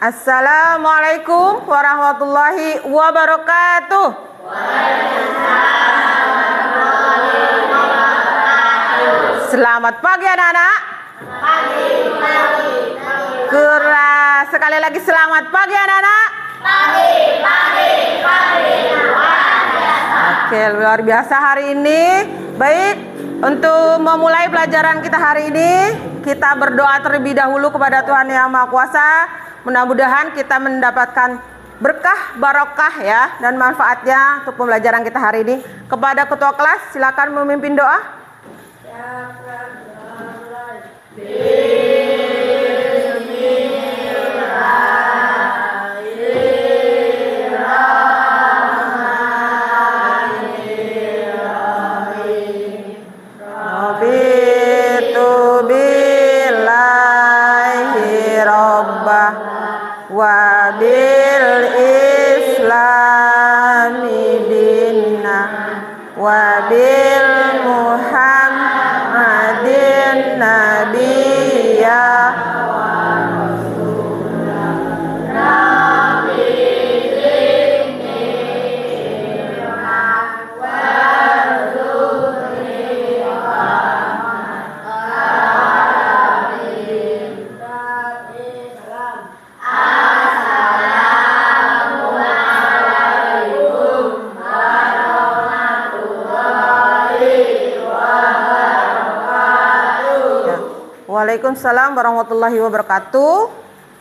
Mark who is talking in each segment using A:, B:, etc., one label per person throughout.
A: Assalamualaikum warahmatullahi wabarakatuh. Selamat pagi anak-anak. Keras sekali lagi selamat pagi anak-anak. Oke, luar biasa hari ini. Baik, untuk memulai pelajaran kita hari ini, kita berdoa terlebih dahulu kepada Tuhan Yang Maha Kuasa. Mudah-mudahan kita mendapatkan berkah, barokah ya, dan manfaatnya untuk pembelajaran kita hari ini. Kepada ketua kelas, silakan memimpin doa. Wabil islami dinna wabil muhammadin nabiyya Waalaikumsalam warahmatullahi wabarakatuh.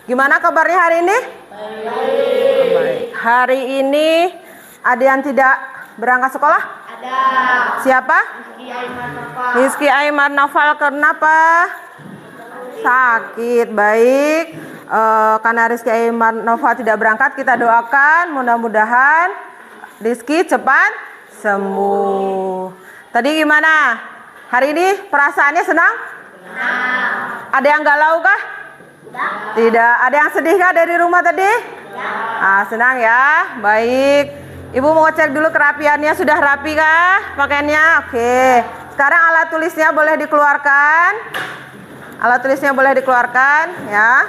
A: Gimana kabarnya hari ini? Baik. Hari ini ada yang tidak berangkat sekolah? Ada. Siapa? Rizky Aimar Naufal. Kenapa? Sakit. Baik. Karena Rizky Aimar Naufal tidak berangkat, kita doakan mudah-mudahan Rizky cepat sembuh. Tadi gimana? Hari ini perasaannya senang? Ada yang galau kah? Tidak. Ada yang sedih kah dari rumah tadi? Senang ya. Baik. Ibu mau cek dulu kerapiannya, sudah rapi kah pakaiannya? Oke. Sekarang alat tulisnya boleh dikeluarkan. Alat tulisnya boleh dikeluarkan ya.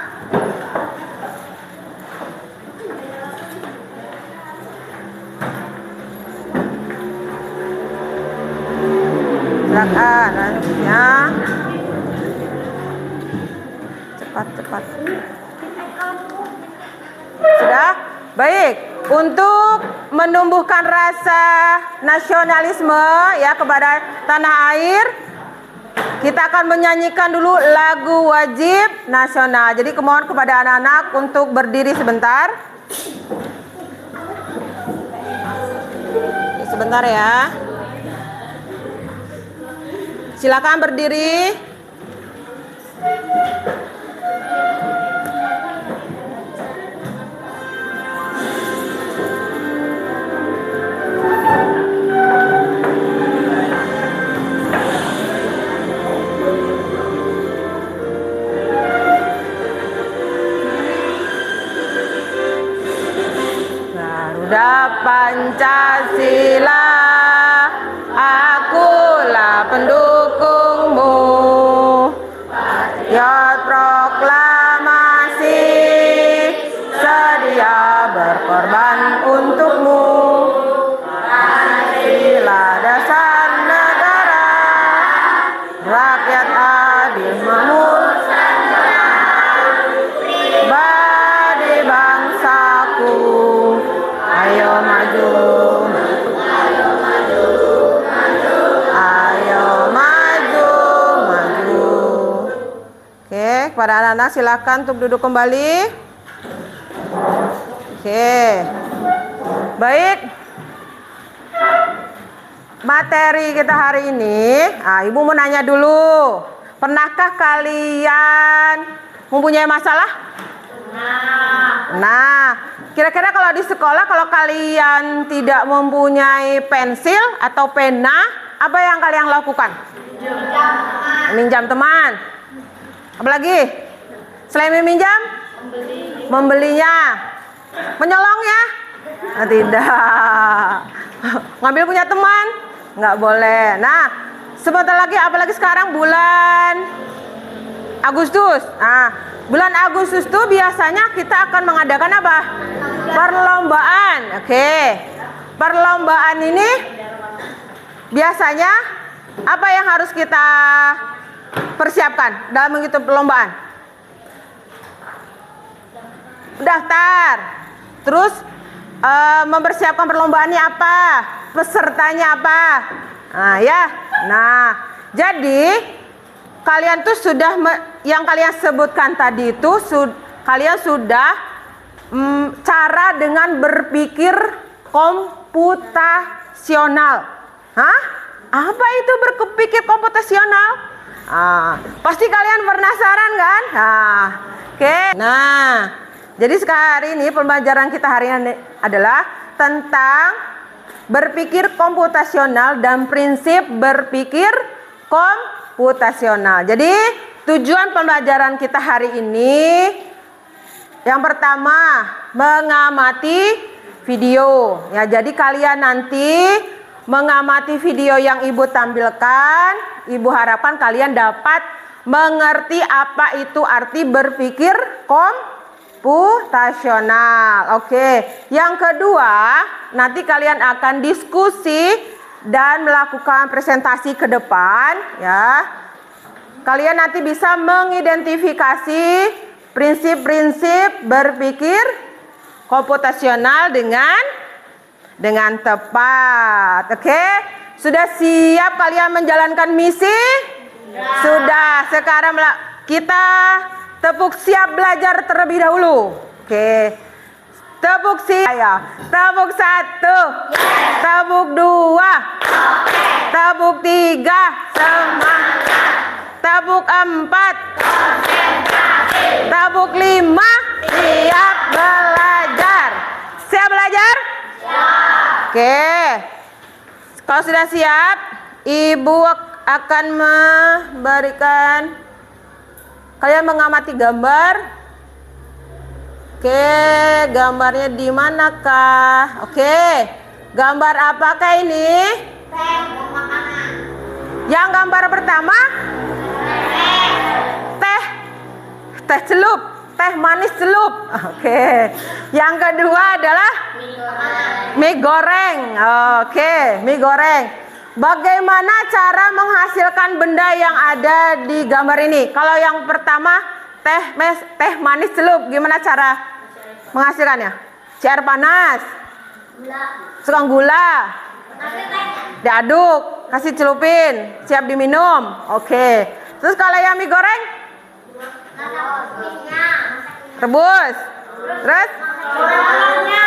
A: Silakan ya. Cepat. Sudah? Baik. Untuk menumbuhkan rasa nasionalisme ya kepada tanah air, kita akan menyanyikan dulu lagu wajib nasional. Jadi kemohon kepada anak-anak untuk berdiri sebentar. Sebentar ya. Silakan berdiri. Garuda Pancasila, akulah pendukungmu. Patriot proklamasi, sedia berkorban untukmu. Pancasila dasar negara, rakyat adil makmur, badi bangsaku. Ayo maju, ayo maju. Oke, kepada anak-anak silakan untuk duduk kembali. Oke, baik. Materi kita hari ini, Ibu mau nanya dulu. Pernahkah kalian mempunyai masalah? Nah, kira-kira kalau di sekolah, kalau kalian tidak mempunyai pensil atau pena, apa yang kalian lakukan? Minjam teman. Apalagi? Selain meminjam? Membelinya. Menyolongnya? Tidak. Ngambil punya teman? Nggak boleh. Nah, sebentar lagi, apalagi sekarang bulan Agustus. Bulan Agustus itu biasanya kita akan mengadakan apa? Perlombaan. Oke. Perlombaan ini biasanya apa yang harus kita persiapkan dalam mengikuti perlombaan? Daftar. Terus mempersiapkan perlombaannya apa? Pesertanya apa? Nah, ya. Nah, jadi kalian tuh sudah yang kalian sebutkan tadi itu kalian sudah cara dengan berpikir komputasional. Hah? Apa itu berpikir komputasional? Pasti kalian penasaran kan? Oke. Nah, jadi hari ini pembelajaran kita hari ini adalah tentang berpikir komputasional dan prinsip berpikir komputasional. Jadi tujuan pembelajaran kita hari ini yang pertama mengamati video. Ya, jadi kalian nanti mengamati video yang Ibu tampilkan, Ibu harapkan kalian dapat mengerti apa itu arti berpikir komputasional. Oke. Yang kedua, nanti kalian akan diskusi dan melakukan presentasi ke depan, ya. Kalian nanti bisa mengidentifikasi prinsip-prinsip berpikir komputasional dengan tepat. Oke? Sudah siap kalian menjalankan misi? Sudah. Sekarang kita tepuk siap belajar terlebih dahulu. Oke. Tepuk siap. Tepuk 1. Tepuk 2. Tepuk 3. Semangat. Tepuk 4. Tepuk 5. Siap belajar. Siap belajar? Oke. Kalau sudah siap, Ibu akan memberikan kalian mengamati gambar. Oke, gambarnya di manakah? Oke. Gambar apakah ini? Yang gambar pertama? Teh celup, teh manis celup. Oke. Yang kedua adalah mie goreng. Oke, mie goreng. Bagaimana cara menghasilkan benda yang ada di gambar ini? Kalau yang pertama teh manis celup, gimana cara menghasilkannya? Air panas, sekang gula, diaduk, kasih celupin, siap diminum. Oke. Terus kalau yang mie goreng? Rebus. Terus? Goreng telurnya.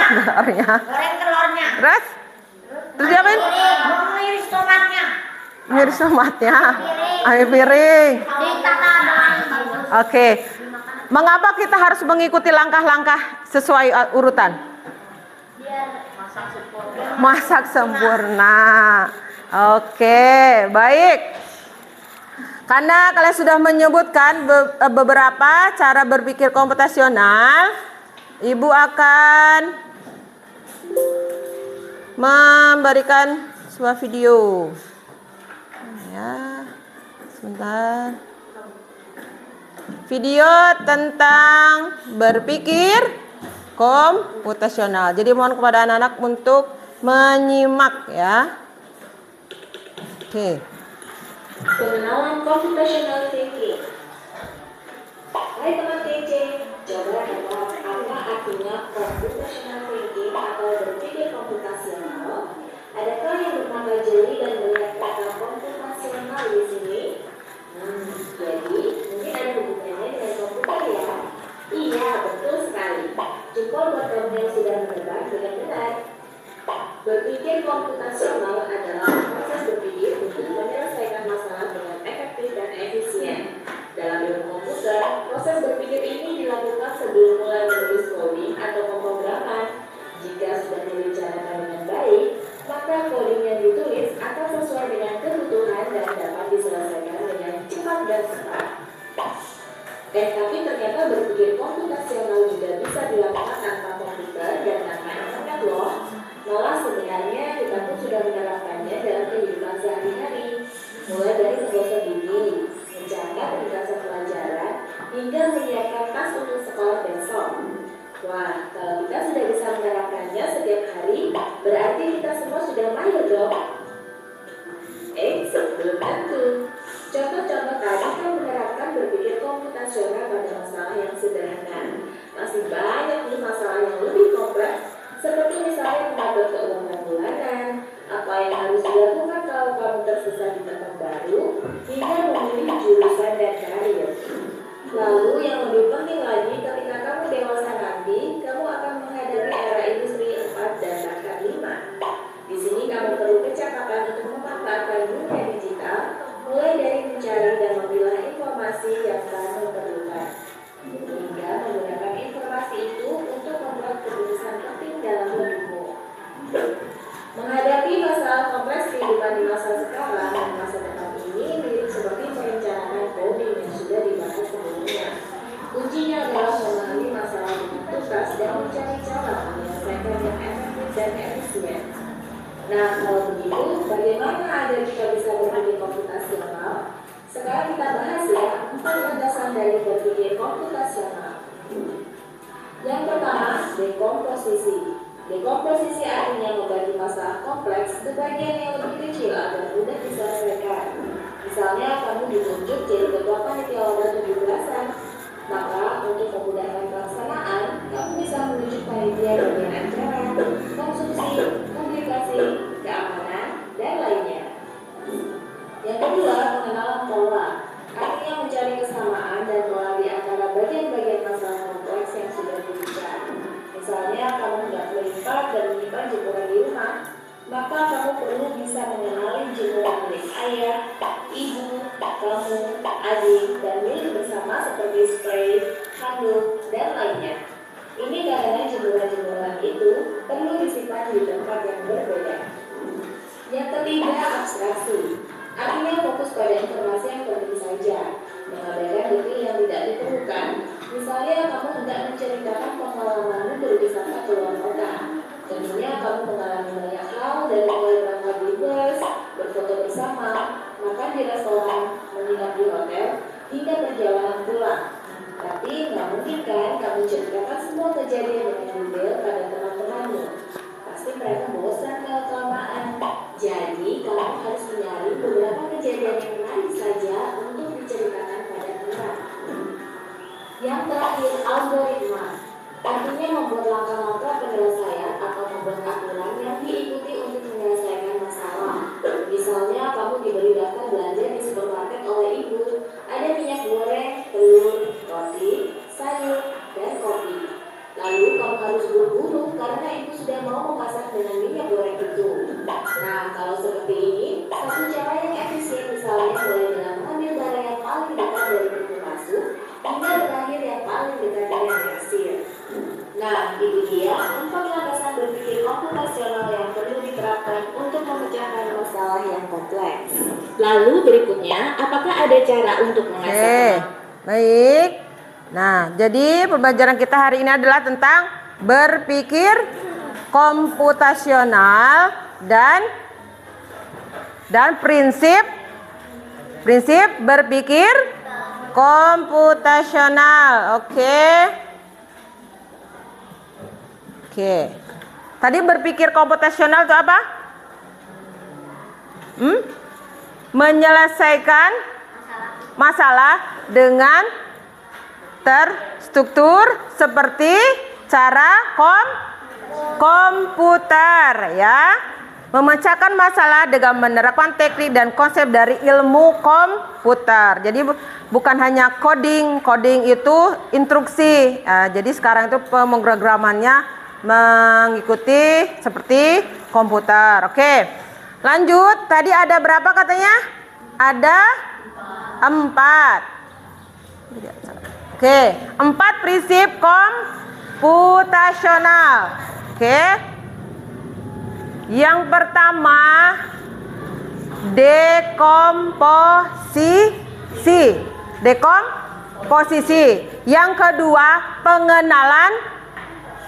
A: Terus? Terus diapain? Mengiris tomatnya. Mengiris tomatnya. Ambil piring. Oke. Mengapa kita harus mengikuti langkah-langkah sesuai urutan? Masak sempurna. Oke, baik. Karena kalian sudah menyebutkan beberapa cara berpikir komputasional, Ibu akan memberikan sebuah video. Ya, sebentar. Video tentang berpikir komputasional. Jadi mohon kepada anak-anak untuk menyimak ya. Oke.
B: Pengenalan computational thinking. Hai teman TC, coba tebak apa artinya computational thinking atau berpikir komputasional? Adakah yang bernama jeli dan melihat kata komputasional di sini? Jadi mungkin ada hubungannya dengan komputer ya? Iya, betul sekali. Jempol buat kamu yang sudah menebak dengan benar. Berpikir komputasional adalah proses berpikir untuk menyelesaikan masalah dengan efektif dan efisien. Dalam ilmu komputer, proses berpikir ini dilakukan sebelum mulai menulis coding atau pemrograman. Jika sudah direncanakan dengan baik, maka coding yang ditulis akan sesuai dengan kebutuhan dan dapat diselesaikan dengan cepat dan cepat. Tapi ternyata berpikir komputasional juga bisa dilakukan tanpa komputer dan tanpa internet loh. Malah sebenarnya kita pun sudah menerapkannya dalam kehidupan sehari-hari, mulai dari membuat diri, mencatat ringkasan pelajaran, hingga menyiapkan yang mengatur keuangan bulanan, apa yang harus dilakukan kalau kamu tersesat di tempat baru, hingga memilih jurusan dan karir. Lalu yang lebih penting lagi, ketika kamu dewasa nanti, kamu akan menghadapi era industri 4 dan bahkan 5. Di sini kamu perlu kecakapan untuk memanfaatkan dunia digital, mulai dari mencari dan memilah informasi yang kamu perlukan, hingga menggunakan informasi itu untuk membuat keputusan penting dalam hidupmu. Menghadapi masalah kompleks kehidupan di masa sekarang dan masa depan ini mirip seperti perencanaan coding yang sudah dibahas sebelumnya. Kuncinya adalah memahami masalah dengan tuntas dan mencari cara menyelesaikan yang efektif dan efisien. Nah, kalau begitu, bagaimana agar kita bisa berpikir komputasional? Sekarang kita bahas ya 4 landasan dari berpikir komputasional. Yang pertama, dekomposisi. Dekomposisi artinya membagi masalah kompleks ke bagian yang lebih kecil agar mudah diselesaikan. Misalnya, kamu ditunjuk jadi ketua panitia lomba 17-an. Maka, untuk memudahkan pelaksanaan, kamu bisa menunjuk panitia bagian acara, konsumsi, komunikasi, keamanan, dan lainnya. Yang kedua, pengenalan pola. Artinya mencari kesamaan dan pola di antara bagian-bagian masalah kompleks yang sudah dibicarakan. Misalnya, kamu hendak melipat dan menyimpan jemuran di rumah, maka kamu perlu bisa mengenali jemuran milik ayah, ibu, kamu, adik, dan milik bersama seperti spray, handuk, dan lainnya. Ini karena jemuran-jemuran itu perlu disimpan di tempat yang berbeda. Yang ketiga, abstraksi. Artinya fokus pada informasi yang penting saja, mengabaikan detail yang tidak diperlukan. Misalnya, kamu hendak menceritakan pengalamanmu berwisata ke luar kota. Tentunya kamu mengalami banyak hal dari mulai berangkat di bus, berfoto bersama, makan di restoran, menginap di hotel, hingga perjalanan pulang. Tapi nggak mungkin kan kamu ceritakan semua kejadian dengan detail pada teman-temanmu. Pasti mereka bosan kalau kelamaan. Jadi kamu harus mencari beberapa kejadian yang menarik saja untuk diceritakan pada teman. Yang terakhir, algoritma. Artinya membuat langkah-langkah penyelesaian atau membuat aturan yang diikuti untuk menyelesaikan masalah. Misalnya, kamu diberi daftar belanja di supermarket oleh ibu. Ada minyak goreng, telur, roti, sayur, dan kopi. Lalu kamu harus buru-buru karena ibu sudah mau memasak dengan minyak goreng itu. Nah, kalau seperti ini, satu cara yang efisien misalnya mulai dengan mengambil barang yang paling dekat dari pintu masuk hingga berakhir yang paling dekat dengan kasir. Nah, itu dia 4 landasan berpikir komputasional yang perlu diterapkan untuk memecahkan masalah yang kompleks. Lalu berikutnya, apakah ada cara untuk mengasah?
A: Baik. Nah, jadi pembelajaran kita hari ini adalah tentang berpikir komputasional dan prinsip berpikir komputasional. Oke. Tadi berpikir komputasional itu apa? Menyelesaikan masalah dengan terstruktur seperti cara komputer, ya. Memecahkan masalah dengan menerapkan teknik dan konsep dari ilmu komputer. Jadi bukan hanya coding itu instruksi. Jadi sekarang itu pemrogramannya mengikuti seperti komputer. Oke, lanjut. Tadi ada berapa katanya? Ada 4. Oke, 4 prinsip komputasional. Oke. Yang pertama, dekomposisi. Yang kedua, pengenalan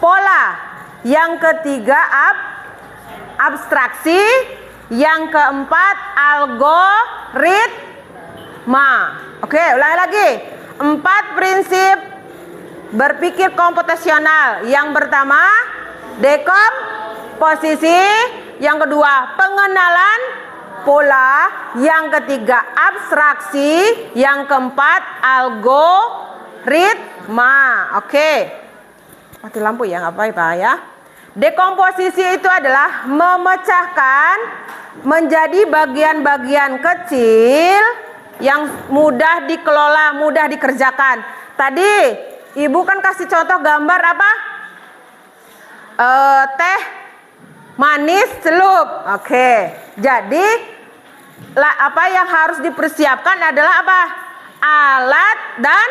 A: pola. Yang ketiga, abstraksi. Yang keempat, algoritma. Oke, ulangi lagi. 4 prinsip berpikir komputasional. Yang pertama, dekomposisi. Yang kedua, pengenalan pola. Yang ketiga, abstraksi. Yang keempat, algoritma. Oke. Mati lampu ya, nggak apa-apa ya. Dekomposisi itu adalah memecahkan menjadi bagian-bagian kecil yang mudah dikelola, mudah dikerjakan. Tadi Ibu kan kasih contoh gambar apa? Teh manis celup. Oke. Jadi apa yang harus dipersiapkan adalah apa? Alat dan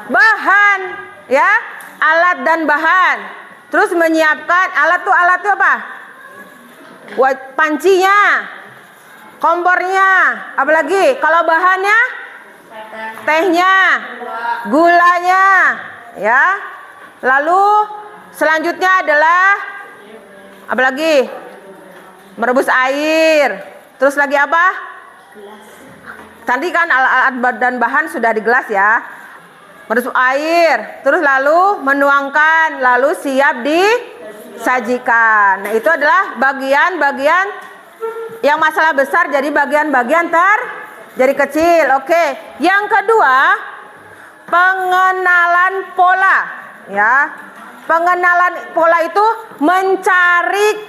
A: bahan, ya. Alat dan bahan. Terus menyiapkan alat tuh apa? Pancinya, kompornya, apalagi kalau bahannya tehnya, gulanya, ya. Lalu selanjutnya adalah apalagi? Merebus air. Terus lagi apa? Tadi kan alat dan bahan sudah di gelas ya. Merebus air, terus lalu menuangkan, lalu siap disajikan. Nah, itu adalah bagian-bagian yang masalah besar jadi bagian-bagian jadi kecil. Oke. Yang kedua, pengenalan pola, ya. Pengenalan pola itu mencari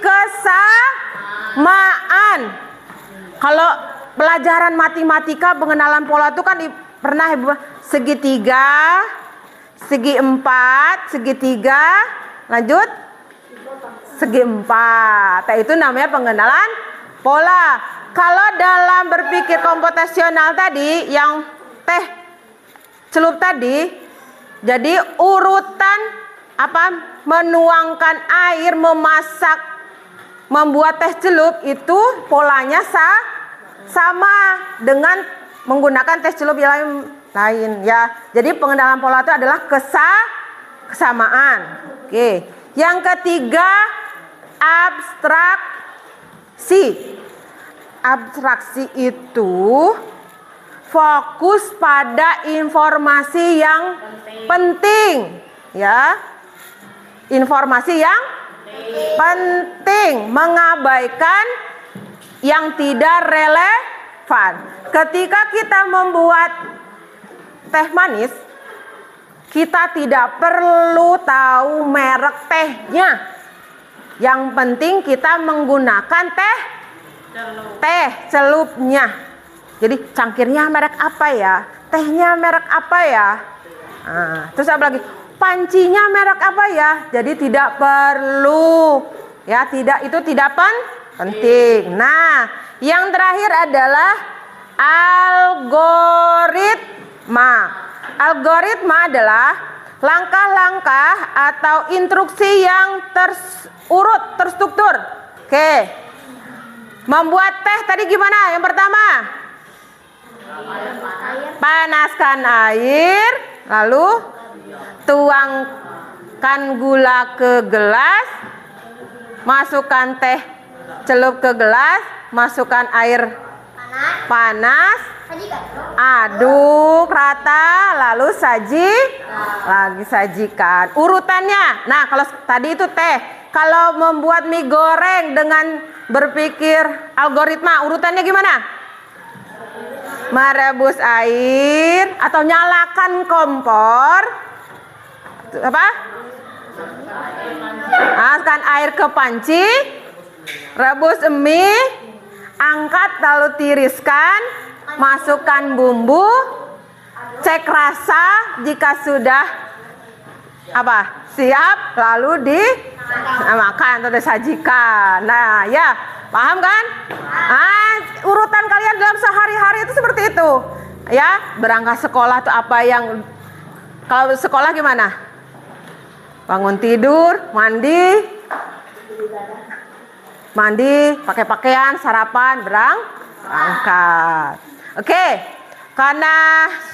A: kesamaan. Kalau pelajaran matematika pengenalan pola itu kan pernah segitiga, segi empat, segitiga, lanjut segi empat. Nah, itu namanya pengenalan pola. Kalau dalam berpikir komputasional tadi, yang teh celup tadi, jadi urutan apa? Menuangkan air, memasak, membuat teh celup itu polanya sama dengan menggunakan teh celup yang lain, ya. Jadi pengenalan pola itu adalah kesamaan. Oke. Yang ketiga, abstraksi. Abstraksi itu fokus pada informasi yang penting, ya. Informasi yang penting, mengabaikan yang tidak relevan. Ketika kita membuat teh manis, kita tidak perlu tahu merek tehnya. Yang penting kita menggunakan teh celupnya. Jadi cangkirnya merek apa ya? Tehnya merek apa ya? Nah, terus apa lagi? Pancinya merek apa ya? Jadi tidak perlu, ya, itu tidak penting. Nah, yang terakhir adalah algoritma. Algoritma adalah langkah-langkah atau instruksi yang terstruktur. Oke. Membuat teh tadi gimana? Yang pertama, panaskan air, lalu tuangkan gula ke gelas, masukkan teh celup ke gelas, masukkan air panas, aduk rata, lalu sajikan. Urutannya, nah kalau tadi itu teh, kalau membuat mie goreng dengan berpikir algoritma, urutannya gimana? Merebus air atau nyalakan kompor, apa? Masukkan air ke panci, rebus mie, angkat lalu tiriskan, masukkan bumbu, cek rasa, jika sudah apa? Siap, lalu makan atau disajikan. Nah, ya, paham kan? Urutan kalian dalam sehari-hari itu seperti itu. Ya, berangkat sekolah tuh apa yang, kalau sekolah gimana? Bangun tidur, mandi, pakai pakaian, sarapan, berangkat. Oke, karena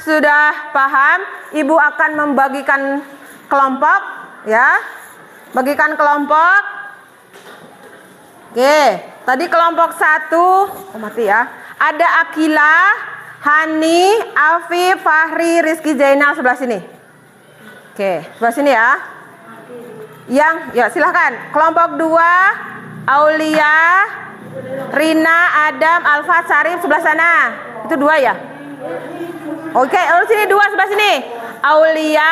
A: sudah paham, Ibu akan membagikan kelompok, ya. Bagikan kelompok. Oke, tadi kelompok 1, mati ya. Ada Akila, Hani, Afif, Fahri, Rizky, Zainal sebelah sini. Oke, sebelah sini ya. Ya silahkan. Kelompok 2, Aulia, Rina, Adam, Alfa, Sarif sebelah sana. Itu 2 ya. Oke, sini 2 sebelah sini. Aulia,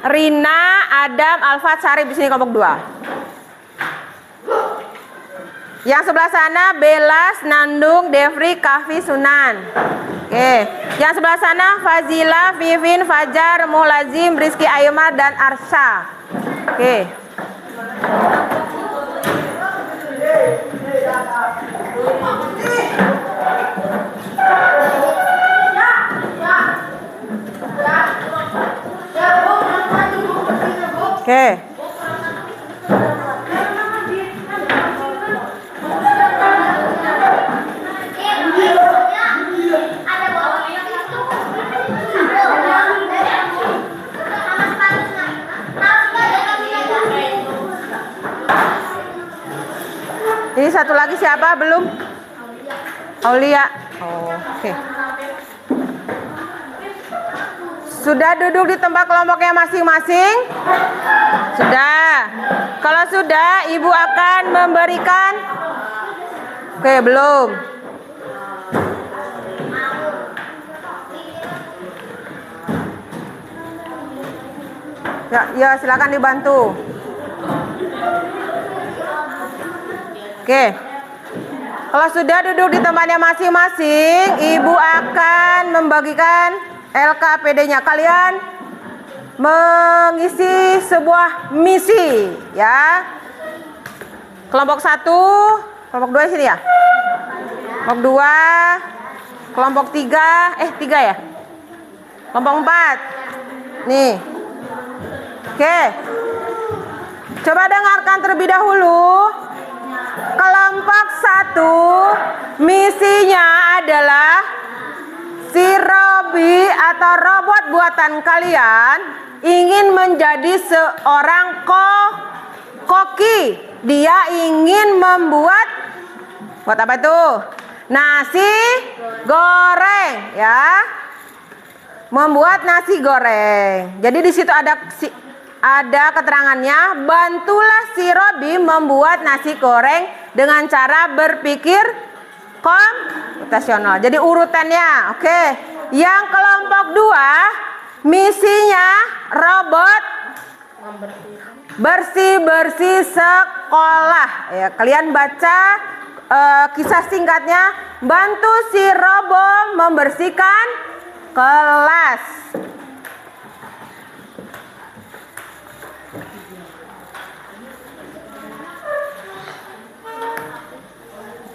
A: Rina, Adam, Alfa, Sarif di sini kelompok 2. Yang sebelah sana Belas, Nandung, Devri, Kafi, Sunan. Oke. Yang sebelah sana Fazila, Vivin, Fajar, Mulazim, Rizky Ayumar dan Arsha. Oke. Oke. Ini satu lagi siapa? Belum? Aulia. Oh, oke. Sudah duduk di tempat kelompoknya masing-masing? Sudah. Kalau sudah, Ibu akan memberikan. Oke, belum. Ya, silakan dibantu. Oke. Kalau sudah duduk di tempatnya masing-masing, Ibu akan membagikan LKPD-nya. Kalian mengisi sebuah misi, ya. Kelompok 1, kelompok 2 sini ya. Kelompok 2, kelompok 3, 3 ya. Kelompok 4. Nih. Oke. Coba dengarkan terlebih dahulu. Kelompok 1 misinya adalah si Robi atau robot buatan kalian ingin menjadi seorang koki. Dia ingin membuat apa itu? Nasi goreng, ya. Membuat nasi goreng. Jadi di situ ada keterangannya, bantulah si Robi membuat nasi goreng dengan cara berpikir komputasional. Jadi urutannya, oke. Yang kelompok 2, misinya robot bersih-bersih sekolah. Ya, kalian baca kisah singkatnya, bantu si Robo membersihkan kelas.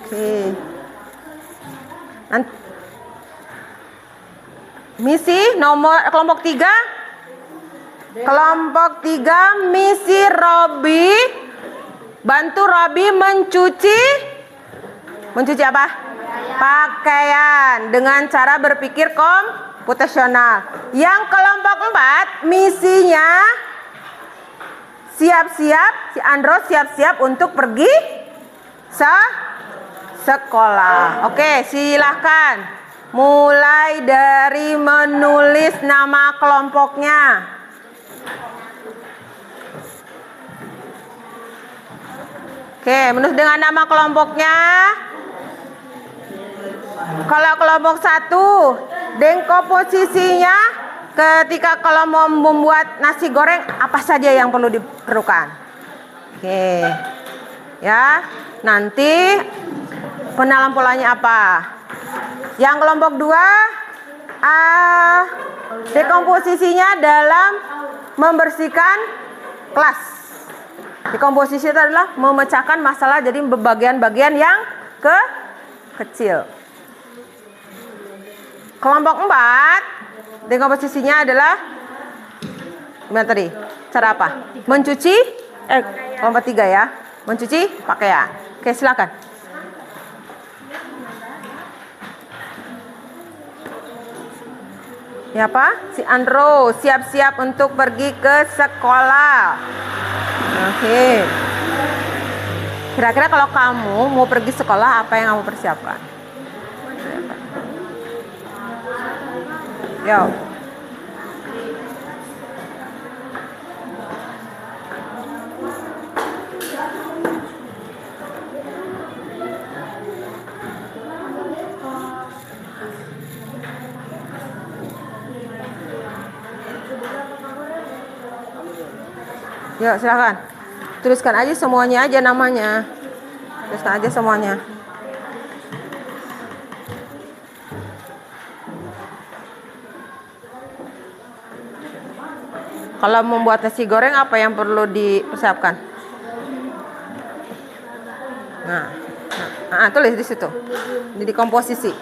A: Oke. Misi nomor kelompok 3. Kelompok 3 misi Robi, bantu Robi mencuci apa? Pakaian dengan cara berpikir komputasional. Yang kelompok 4 misinya siap-siap, si Andro siap-siap untuk pergi sekolah. Oke, silahkan mulai dari menulis nama kelompoknya. Oke, menulis dengan nama kelompoknya. Kalau kelompok 1, dekomposisinya ketika kalau mau membuat nasi goreng apa saja yang perlu diperlukan. Oke. Ya, nanti penalam polanya apa? Yang kelompok 2, dekomposisinya dalam membersihkan kelas. Dekomposisi itu adalah memecahkan masalah jadi bagian-bagian yang kecil. Kelompok 4, dekomposisinya adalah gimana tadi? Cara apa? Mencuci, kelompok 3 ya, mencuci pakaian. Oke, silakan. Ya apa? Si Andro siap-siap untuk pergi ke sekolah. Oke. Kira-kira kalau kamu mau pergi sekolah, apa yang kamu persiapkan? Yo. Yuk, silakan. Tuliskan aja semuanya aja namanya. Tuliskan aja semuanya. Kalau membuat nasi goreng apa yang perlu dipersiapkan? Tulis di situ. Di komposisi.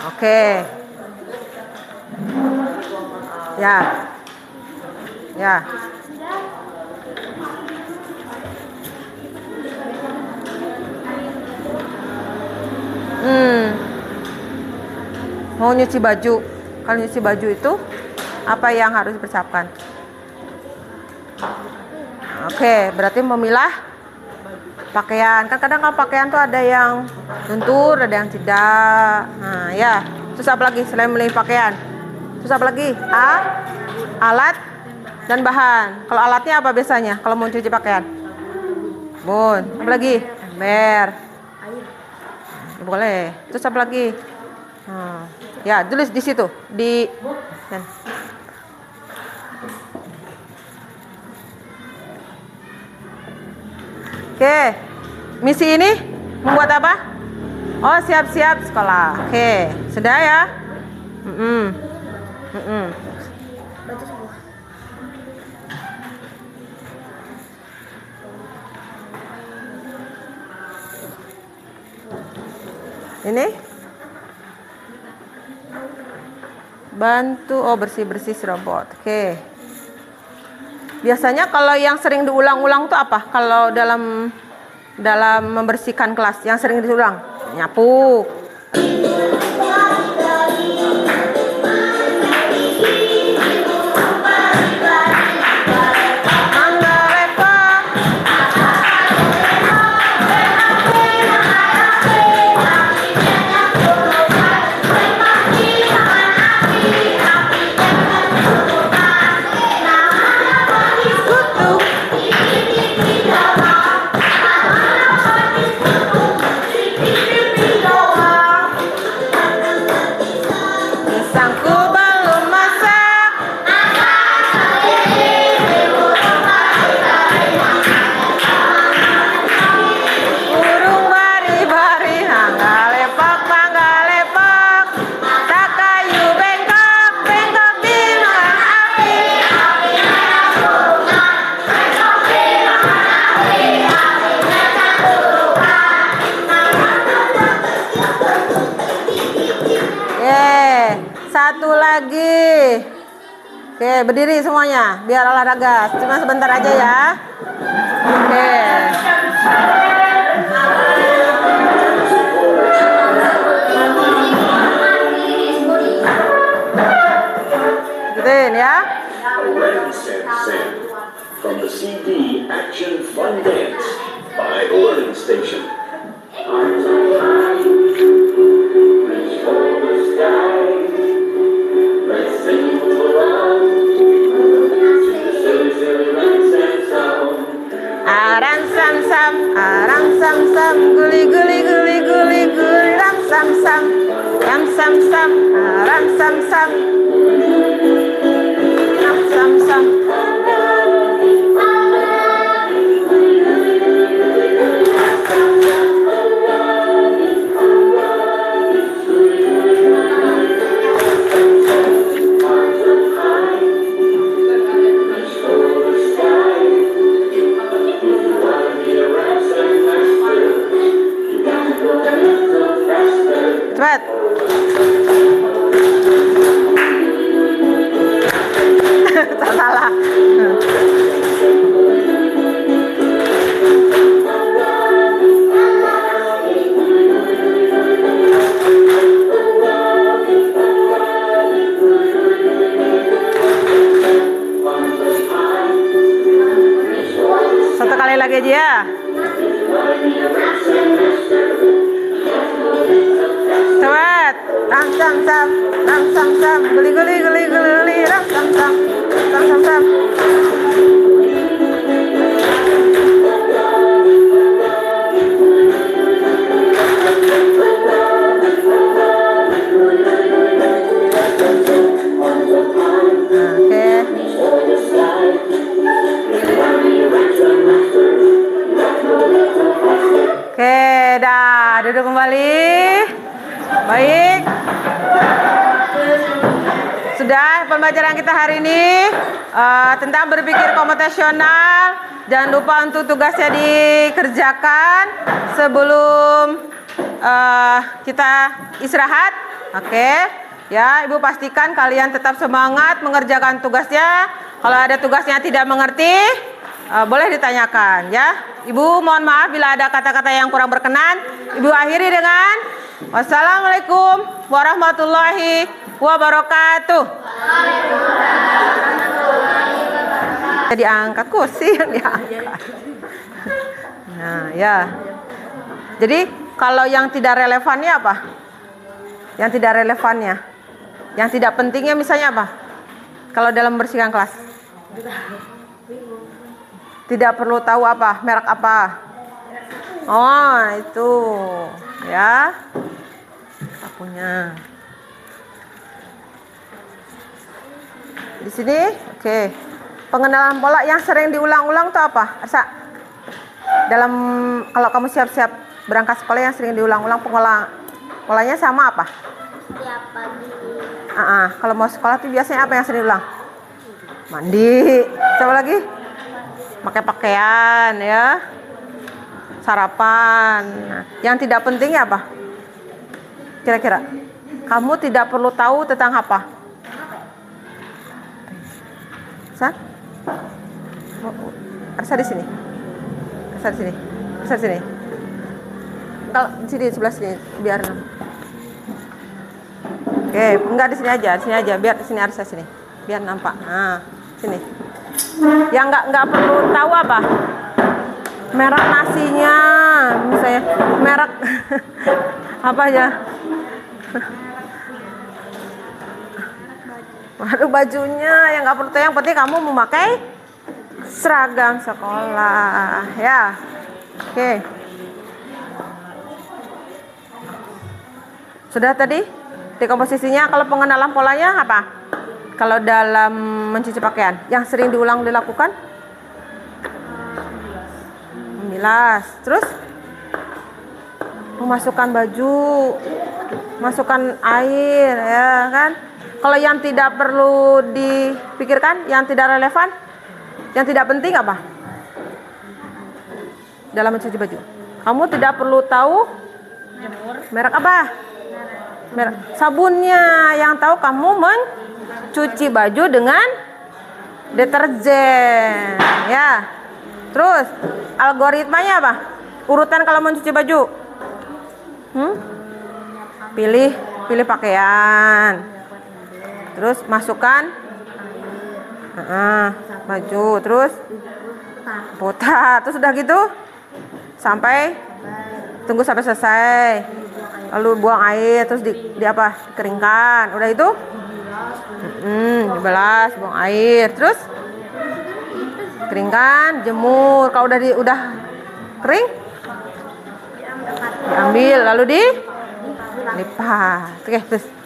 A: Oke. Ya. Mau nyuci baju. Kalau nyuci baju itu apa yang harus dipersiapkan? Oke, berarti memilah pakaian. Kan kadang kalau pakaian tuh ada yang luntur, ada yang tidak. Nah, ya. Terus apa lagi selain memilih pakaian? Terus apa lagi? Alat dan bahan. Kalau alatnya apa biasanya kalau mau cuci pakaian? Bun. Apa lagi? Ember. Boleh. Terus apa lagi? Ya, tulis di situ. Oke, misi ini membuat apa? Oh, siap-siap sekolah. Oke, sudah ya? Ini? Bantu, bersih-bersih serobot. Oke. Biasanya kalau yang sering diulang-ulang tuh apa? Kalau dalam membersihkan kelas yang sering diulang, nyapu. Satu lagi. Oke, berdiri semuanya biar olahraga. Cuma sebentar aja ya. Oke. Gituin ya.
C: From the CD Action Fun Dance by Learning Station.
A: Arang sam sam, guli guli guli guli guli, ram sam sam, ram sam sam, arang sam sam, ram sam sam. Cepat. Salah. Satu kali lagi aja ya. Cepat. Ram sam sam, guli guli guli guli, ram sam sam, sam sam. Oke. dah duduk kembali. Baik. Sudah pembelajaran kita hari ini tentang berpikir komputasional. Jangan lupa untuk tugasnya dikerjakan sebelum kita istirahat. Oke. Ya, Ibu pastikan kalian tetap semangat mengerjakan tugasnya. Kalau ada tugasnya tidak mengerti, boleh ditanyakan ya. Ibu mohon maaf bila ada kata-kata yang kurang berkenan. Ibu akhiri dengan wassalamualaikum warahmatullahi wabarakatuh. Jadi angkat kursi yang diangkat. Nah, ya. Jadi kalau yang tidak relevannya apa? Yang tidak relevannya, yang tidak pentingnya misalnya apa? Kalau dalam membersihkan kelas, tidak perlu tahu apa, merek apa. Oh, itu ya. Sapunya. Di sini, oke. Pengenalan pola yang sering diulang-ulang itu apa? Arsa? Dalam kalau kamu siap-siap berangkat sekolah yang sering diulang-ulang polanya sama apa?
D: Tiap pagi.
A: Kalau mau sekolah tuh biasanya apa yang sering diulang? Mandi. Coba lagi? Pakai pakaian ya. Sarapan. Nah, yang tidak pentingnya apa? Kira-kira kamu tidak perlu tahu tentang apa? Sa? Arsa di sini. Arsa di sini. Arsa di sini. Kalau di sini sebelah sini biar. Oke, enggak di sini aja, biar di sini Arsa sini. Biar nampak. Nah, sini. Yang enggak perlu tahu apa? Merek nasinya, misalnya merek apa ya? Waduh, bajunya yang enggak perlu tahu, yang penting kamu memakai seragam sekolah, ya. Oke. Sudah tadi dekomposisinya. Kalau pengenalan polanya apa? Kalau dalam mencuci pakaian yang sering dilakukan? Memilas. Terus memasukkan baju, masukkan air, ya kan? Kalau yang tidak perlu dipikirkan, yang tidak relevan, yang tidak penting apa? Dalam mencuci baju, kamu tidak perlu tahu merek apa? Merek sabunnya. Yang tahu kamu mencuci baju dengan deterjen, ya. Terus algoritmanya apa? Urutan kalau mencuci baju. Pilih pakaian. Terus masukkan baju, terus putar, terus udah gitu sampai tunggu sampai selesai. Lalu buang air, terus di apa? Dikeringkan. Udah itu? Dibelas, buang air, terus keringkan, jemur. Kalau udah kering, diambil lalu dilipat. Oke, terus.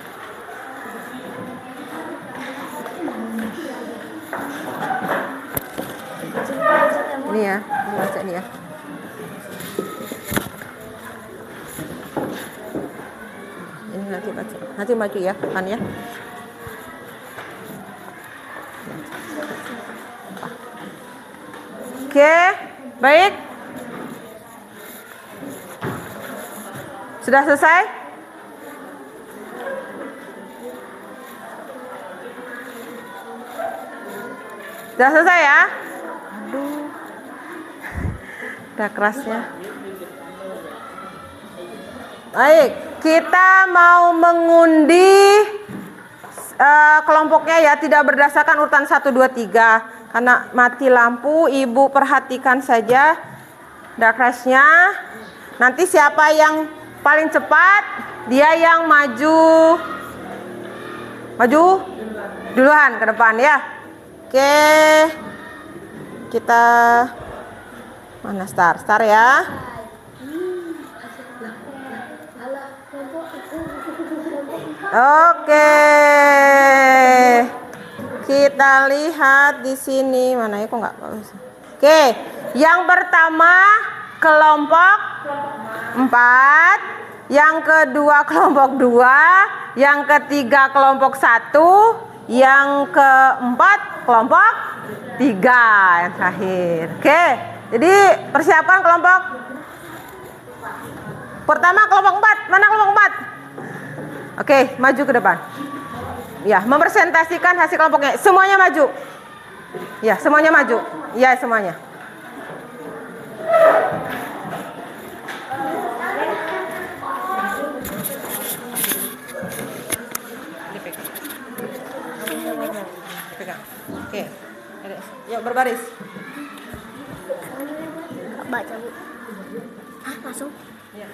A: Ini ya, baca ini ya. Ini nanti baca, nanti maju ya, kan ya. Oke, baik. Sudah selesai? Sudah selesai ya? Aduh, udah kerasnya. Baik, kita mau mengundi kelompoknya ya, tidak berdasarkan urutan 1, 2, 3. Karena mati lampu, Ibu perhatikan saja dakrasnya. Nanti siapa yang paling cepat, dia yang maju duluan ke depan ya. Oke, kita mana start ya. Oke, kita lihat di sini mana ya, kok nggak bagus. Oke, yang pertama kelompok 4, yang kedua kelompok 2, yang ketiga kelompok 1, yang keempat kelompok 3 yang terakhir. Oke, jadi persiapkan kelompok pertama, kelompok 4. Mana kelompok 4? Oke, maju ke depan. Ya, mempresentasikan hasil kelompoknya. Semuanya maju. Ya, semuanya maju. Ya, semuanya. Pegang. Oke. Yuk berbaris.
D: Baca, Bu. Hah, langsung?
A: Ya.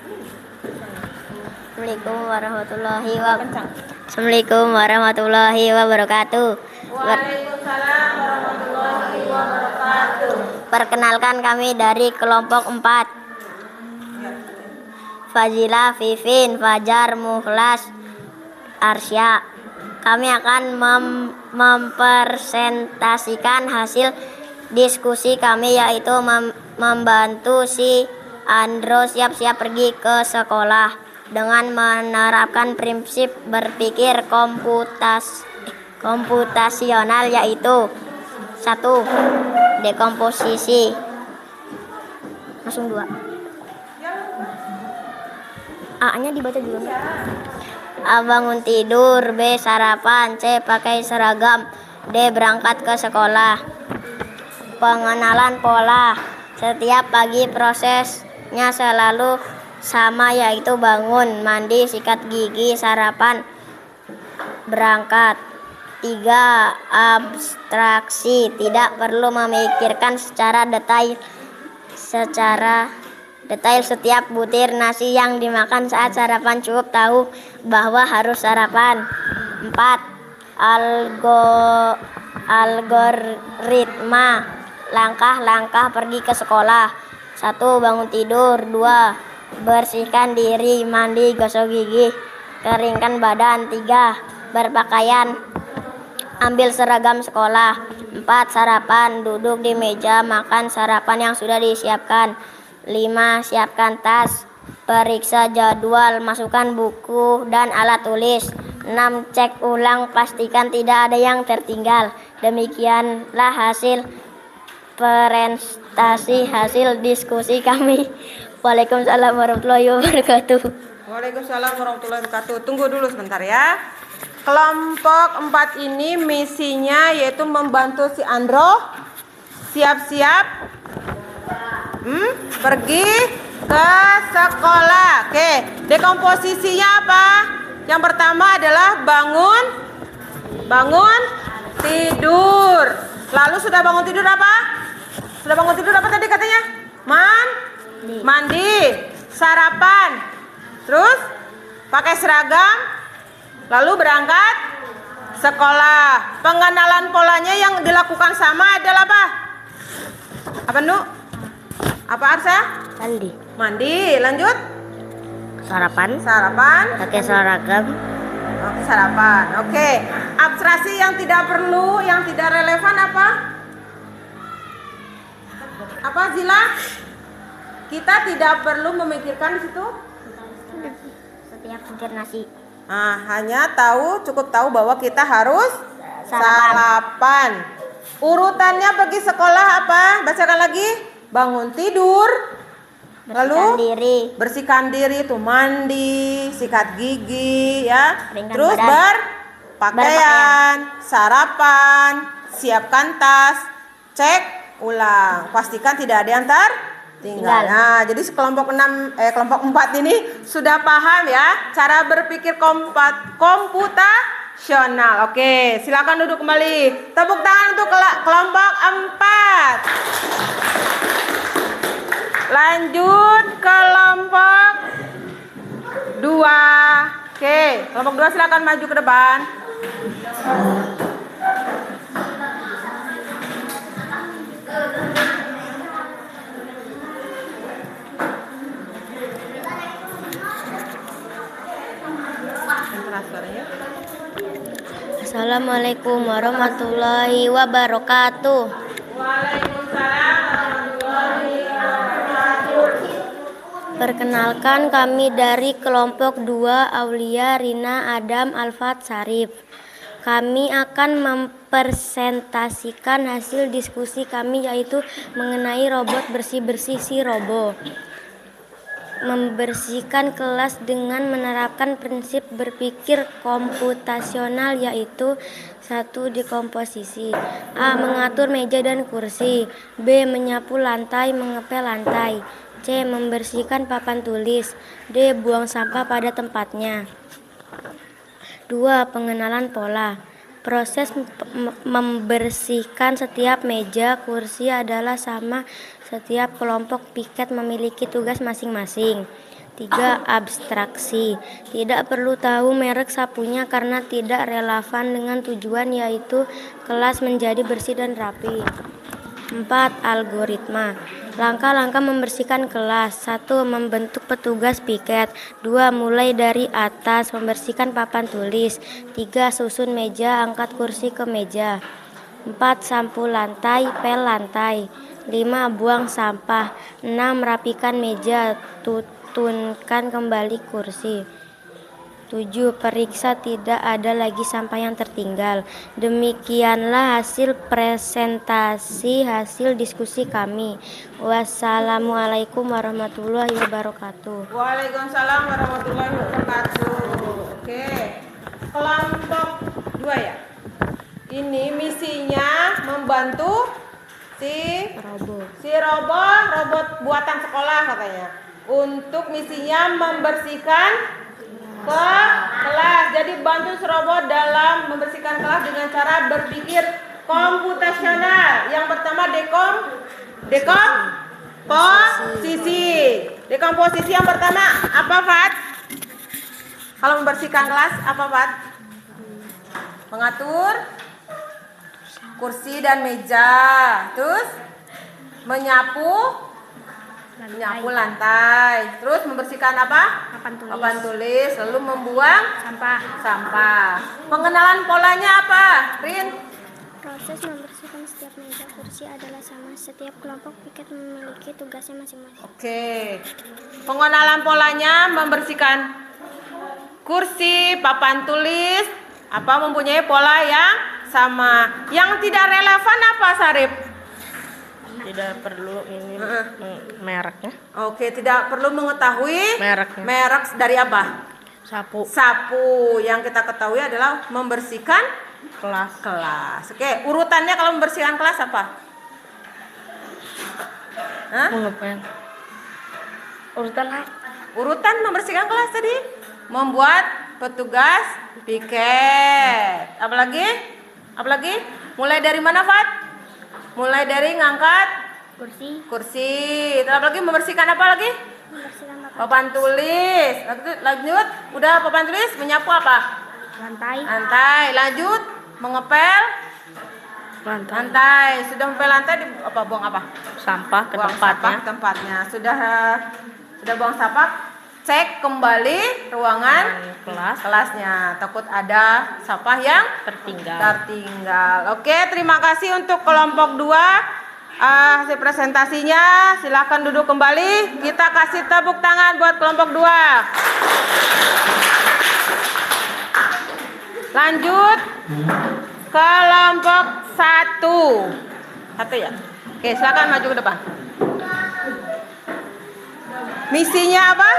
D: Assalamualaikum warahmatullahi wabarakatuh. Assalamualaikum warahmatullahi wabarakatuh.
A: Waalaikumsalam warahmatullahi wabarakatuh.
D: Perkenalkan kami dari kelompok 4. Fazila, Vivin, Fajar, Mukhlas, Arsya. Kami akan mempresentasikan hasil diskusi kami, yaitu membantu si Andro siap-siap pergi ke sekolah dengan menerapkan prinsip berpikir komputasional, yaitu 1. Dekomposisi. Langsung 2. A-nya dibaca dulu. A. Bangun tidur. B. Sarapan. C. Pakai seragam. D. Berangkat ke sekolah. Pengenalan pola. Setiap pagi prosesnya selalu sama, yaitu bangun, mandi, sikat gigi, sarapan, berangkat. 3. Abstraksi. Tidak perlu memikirkan secara detail setiap butir nasi yang dimakan saat sarapan, cukup tahu bahwa harus sarapan. 4. Algoritma langkah-langkah pergi ke sekolah. 1. Bangun tidur. 2. Bersihkan diri, mandi, gosok gigi, keringkan badan. 3. Berpakaian, ambil seragam sekolah. 4. Sarapan, duduk di meja makan sarapan yang sudah disiapkan. 5. Siapkan tas, periksa jadwal, masukkan buku dan alat tulis. 6. Cek ulang, pastikan tidak ada yang tertinggal. Demikianlah hasil presentasi hasil diskusi kami. Waalaikumsalam warahmatullahi wabarakatuh.
A: Waalaikumsalam warahmatullahi wabarakatuh. Tunggu dulu sebentar ya. Kelompok 4 ini misinya yaitu membantu si Andro siap-siap pergi ke sekolah. Oke, dekomposisinya apa? Yang pertama adalah bangun tidur. Lalu sudah bangun tidur apa? Sudah bangun tidur apa tadi katanya? Mandi, sarapan, terus pakai seragam, lalu berangkat sekolah. Pengenalan polanya yang dilakukan sama adalah apa? Apa Nu? Apa Arsa? Mandi, lanjut.
D: Sarapan, pakai seragam.
A: Oke, sarapan. Oke. Abstraksi yang tidak perlu, yang tidak relevan apa? Apa Zila? Kita tidak perlu memikirkan di situ.
D: Setiap butir nasi.
A: Nah, hanya cukup tahu bahwa kita harus sarapan. Urutannya pergi sekolah apa? Bacakan lagi. Bangun tidur, lalu bersihkan diri, tuh mandi, sikat gigi, ya. Terus berpakaian, sarapan, siapkan tas, cek ulang, pastikan tidak ada yang tertinggal. Nah, jadi kelompok 4 ini sudah paham ya cara berpikir komputasional. Oke, silakan duduk kembali. Tepuk tangan untuk kelompok 4. Lanjut kelompok 2. Oke, kelompok 2 silakan maju ke depan.
D: Assalamualaikum warahmatullahi wabarakatuh.
A: Waalaikumsalam warahmatullahi wabarakatuh.
D: Perkenalkan, kami dari kelompok 2 Aulia, Rina, Adam, Alfat, Sarif. Kami akan mempresentasikan hasil diskusi kami, yaitu mengenai robot bersih-bersih si Robo. Membersihkan kelas dengan menerapkan prinsip berpikir komputasional, yaitu 1. Dekomposisi. A. Mengatur meja dan kursi. B. Menyapu lantai, mengepel lantai. C. Membersihkan papan tulis. D. Buang sampah pada tempatnya. 2. Pengenalan pola. Proses membersihkan setiap meja, kursi adalah sama. Setiap kelompok piket memiliki tugas masing-masing. 3. Abstraksi. Tidak perlu tahu merek sapunya karena tidak relevan dengan tujuan, yaitu kelas menjadi bersih dan rapi. 4. Algoritma. Langkah-langkah membersihkan kelas. 1. Membentuk petugas piket. 2. Mulai dari atas, membersihkan papan tulis. 3. Susun meja, angkat kursi ke meja. 4. Sapu lantai, pel lantai. 5. Buang sampah. 6. Rapikan meja, tutunkan kembali kursi. 7. Periksa tidak ada lagi sampah yang tertinggal. Demikianlah hasil presentasi hasil diskusi kami. Wassalamualaikum warahmatullahi wabarakatuh.
A: Waalaikumsalam warahmatullahi wabarakatuh. Oke, kelompok 2 ya. Ini misinya membantu robot buatan sekolah katanya. Untuk misinya membersihkan kelas. Jadi bantu si robot dalam membersihkan kelas dengan cara berpikir komputasional. Yang pertama dekomposisi. Dekomposisi yang pertama apa, Fat? Kalau membersihkan kelas apa, Fat? Mengatur kursi dan meja. Terus menyapu lantai. Terus membersihkan apa? Papan tulis. Lalu membuang sampah. Pengenalan polanya apa, Rin?
E: Proses membersihkan setiap meja kursi adalah sama. Setiap kelompok piket memiliki tugasnya masing-masing.
A: Oke. Pengenalan polanya membersihkan kursi, papan tulis, mempunyai pola yang sama. Yang tidak relevan apa, Sarip?
F: Tidak perlu ini mereknya.
A: Oke, tidak perlu mengetahui
F: Mereknya.
A: merek dari apa?
F: Sapu.
A: Yang kita ketahui adalah membersihkan kelas. Oke, urutannya kalau membersihkan kelas apa?
F: Mengepel.
A: Urutan membersihkan kelas tadi. Membuat petugas piket. Apalagi? Mulai dari mana, Fat? Mulai dari ngangkat kursi. Terus lagi membersihkan apa lagi? Papan tulis. Lanjut, udah papan tulis, menyapu apa? Lantai. Lanjut, mengepel lantai. Sudah mengepel lantai, buang apa?
F: Sampah ke
A: Buang
F: tempatnya.
A: sampah ke tempatnya. Sudah buang sampah, cek kembali ruangan kelasnya. Takut ada sampah yang tertinggal. Oke, terima kasih untuk kelompok 2 hasil presentasinya. Silakan duduk kembali. Kita kasih tepuk tangan buat kelompok 2. Lanjut kelompok 1 ya. Oke, silakan maju ke depan. Misinya apa?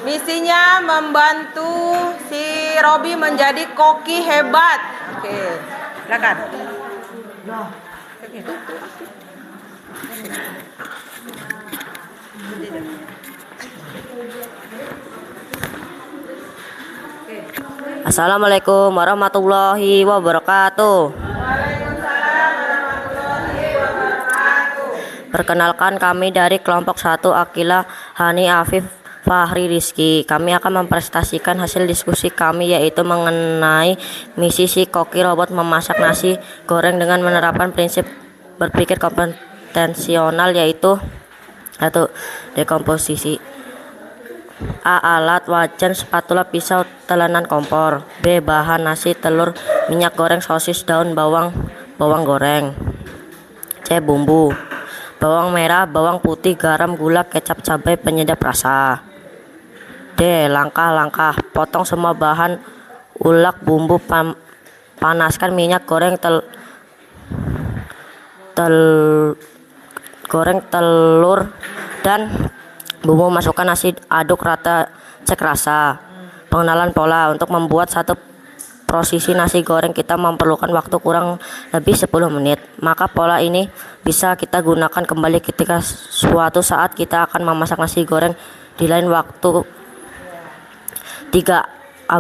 A: Misinya membantu si Robi menjadi koki hebat. Oke, silakan.
G: Assalamualaikum warahmatullahi wabarakatuh. Perkenalkan, kami dari kelompok 1 Akila, Hani, Afif, Fahri, Rizky. Kami akan mempresentasikan hasil diskusi kami, yaitu mengenai misi si koki robot memasak nasi goreng dengan menerapkan prinsip berpikir komputasional, yaitu 1. Dekomposisi. A. Alat, wajan, spatula, pisau, telanan, kompor. B. Bahan: nasi, telur, minyak goreng, sosis, daun bawang goreng. C. Bumbu: bawang merah, bawang putih, garam, gula, kecap, cabai, penyedap rasa. D. Langkah-langkah: potong semua bahan, ulek bumbu, panaskan minyak, goreng telur dan bumbu, masukkan nasi, aduk rata, cek rasa. Pengenalan pola: untuk membuat satu posisi nasi goreng kita memerlukan waktu kurang lebih 10 menit. Maka pola ini bisa kita gunakan kembali ketika suatu saat kita akan memasak nasi goreng di lain waktu. 3.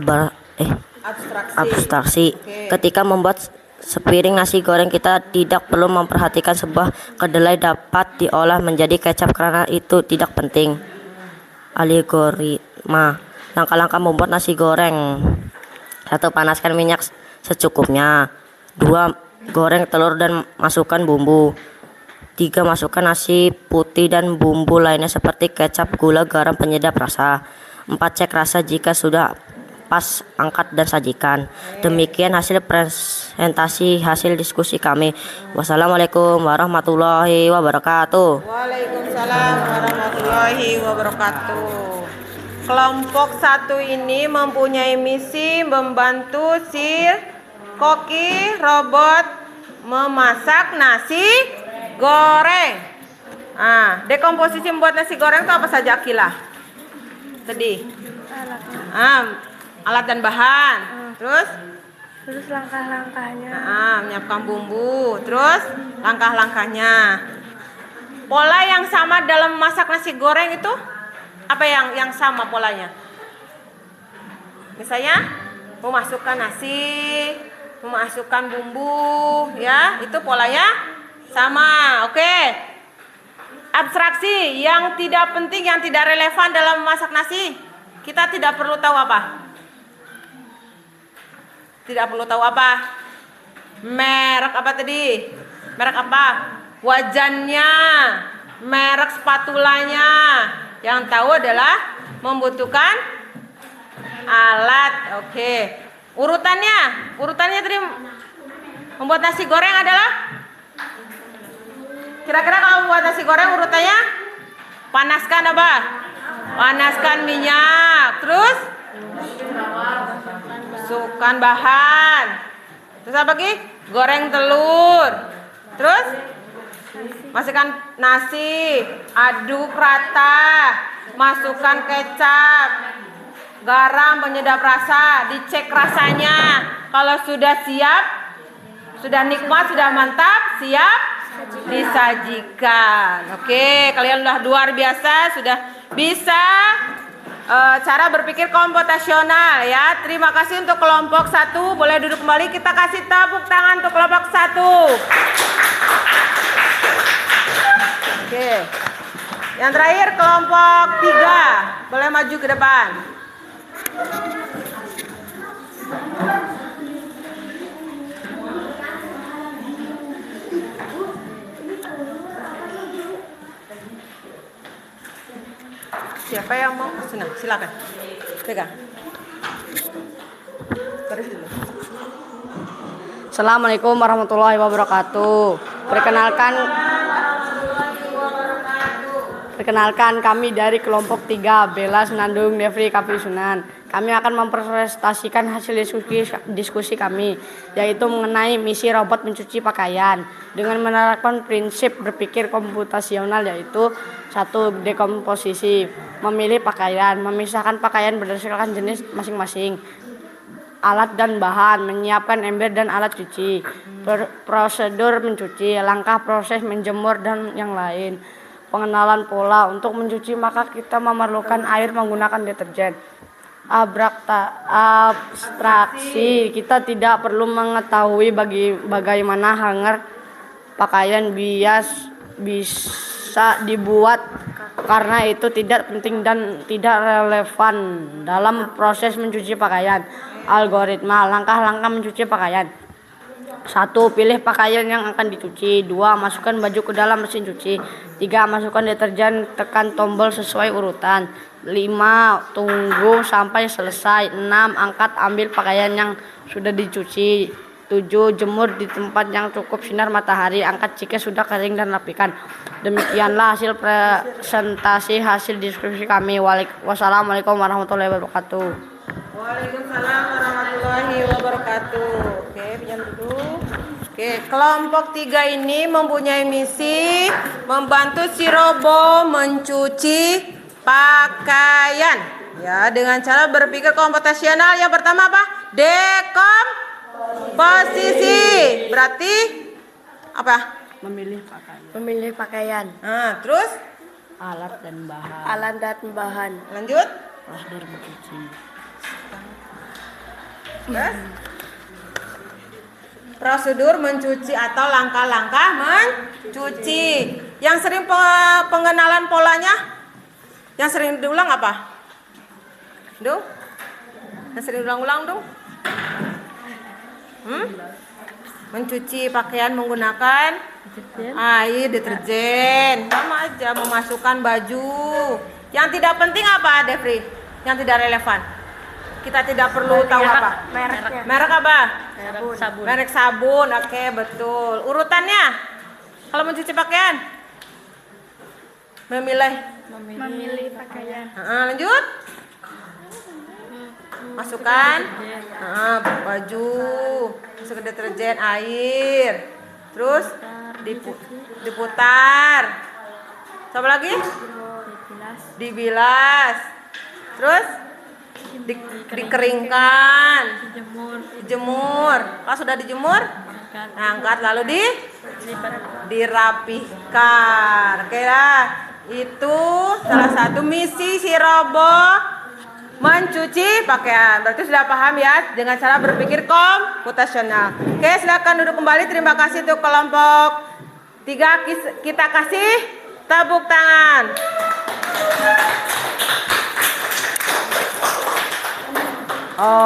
G: Abstraksi. Ketika membuat sepiring nasi goreng, kita tidak perlu memperhatikan sebuah kedelai dapat diolah menjadi kecap karena itu tidak penting. Algoritma: langkah-langkah membuat nasi goreng. 1. Panaskan minyak secukupnya. 2. Goreng telur dan masukkan bumbu. 3. Masukkan nasi putih dan bumbu lainnya seperti kecap, gula, garam, penyedap rasa. 4. Cek rasa, jika sudah pas angkat dan sajikan. Demikian hasil presentasi hasil diskusi kami. Wassalamualaikum warahmatullahi wabarakatuh.
A: Waalaikumsalam warahmatullahi wabarakatuh. Kelompok 1 ini mempunyai misi membantu si Koki robot memasak nasi goreng. Dekomposisi membuat nasi goreng itu apa saja, Akilah? Tadi. Alat dan bahan. Terus
E: langkah-langkahnya.
A: Menyiapkan bumbu. Terus langkah-langkahnya. Pola yang sama dalam masak nasi goreng itu apa yang sama polanya? Misalnya memasukkan nasi, memasukkan bumbu, ya, itu polanya sama. Oke. Abstraksi yang tidak penting, yang tidak relevan dalam memasak nasi, kita tidak perlu tahu apa? Tidak perlu tahu apa? Merek apa tadi? Merek apa? Wajannya, merek spatulanya. Yang tahu adalah membutuhkan alat. Oke. Urutannya tadi membuat nasi goreng adalah, kira-kira kalau membuat nasi goreng urutannya panaskan apa? Panaskan minyak. Terus masukkan bahan. Terus apa lagi? Goreng telur. Terus masukkan nasi, aduk rata, masukkan kecap, garam, penyedap rasa, dicek rasanya. Kalau sudah siap, sudah nikmat, sudah mantap, siap disajikan. Oke, kalian udah luar biasa, sudah bisa cara berpikir komputasional, ya. Terima kasih untuk kelompok 1. Boleh duduk kembali. Kita kasih tepuk tangan untuk kelompok 1. Oke. Yang terakhir kelompok 3. Boleh maju ke depan. Siapa yang mau? Silakan. Pegang. Garis dulu.
H: Assalamualaikum warahmatullahi wabarakatuh. Perkenalkan kami dari kelompok 3, Bella, Senandung, Devri, Kapil, Sunan. Kami akan mempresentasikan hasil diskusi kami, yaitu mengenai misi robot mencuci pakaian dengan menerapkan prinsip berpikir komputasional, yaitu 1. Dekomposisi, memilih pakaian, memisahkan pakaian berdasarkan jenis masing-masing, alat dan bahan, menyiapkan ember dan alat cuci, prosedur mencuci, langkah proses menjemur dan yang lain. Pengenalan pola: untuk mencuci maka kita memerlukan air menggunakan deterjen. Abstraksi, kita tidak perlu mengetahui bagaimana hanger pakaian bisa dibuat karena itu tidak penting dan tidak relevan dalam proses mencuci pakaian. Algoritma: langkah-langkah mencuci pakaian. 1. Pilih pakaian yang akan dicuci. 2. Masukkan baju ke dalam mesin cuci. 3. Masukkan deterjen, tekan tombol sesuai urutan. 5. Tunggu sampai selesai. 6. Angkat, ambil pakaian yang sudah dicuci. 7. Jemur di tempat yang cukup sinar matahari. Angkat jika sudah kering dan rapikan. Demikianlah hasil presentasi hasil diskusi kami. Wassalamualaikum warahmatullahi wabarakatuh.
A: Waalaikumsalam warahmatullahi wabarakatuh. Oke, pinjam dulu. Oke, kelompok 3 ini mempunyai misi membantu si Robo mencuci pakaian. Ya, dengan cara berpikir komputasional. Yang pertama apa? Dekomposisi. Berarti apa?
H: Memilih pakaian.
A: Nah, terus
H: Alat dan bahan.
A: lanjut.
H: Prosedur mencuci.
A: Terus prosedur mencuci atau langkah-langkah mencuci. Yang sering pengenalan polanya, yang sering diulang apa? Dung? Yang sering diulang-ulang dong? Mencuci pakaian menggunakan air deterjen. Sama aja memasukkan baju. Yang tidak penting apa, Devri? Yang tidak relevan. Kita tidak perlu tahu apa? Merek apa?
F: Sabun.
A: Merek sabun. Oke, betul. Urutannya kalau mencuci pakaian? Memilih
E: pakaian.
A: lanjut. Masukkan baju, masukkan deterjen, air. Terus diputar. Apa lagi? Dibilas. Terus dikeringkan. Dijemur. Kalau sudah dijemur, angkat lalu dirapihkan. Oke lah. Itu salah satu misi si Robo mencuci pakaian. Berarti sudah paham ya dengan cara berpikir komputasional. Oke, silakan duduk kembali. Terima kasih untuk kelompok 3. Kita kasih tepuk tangan.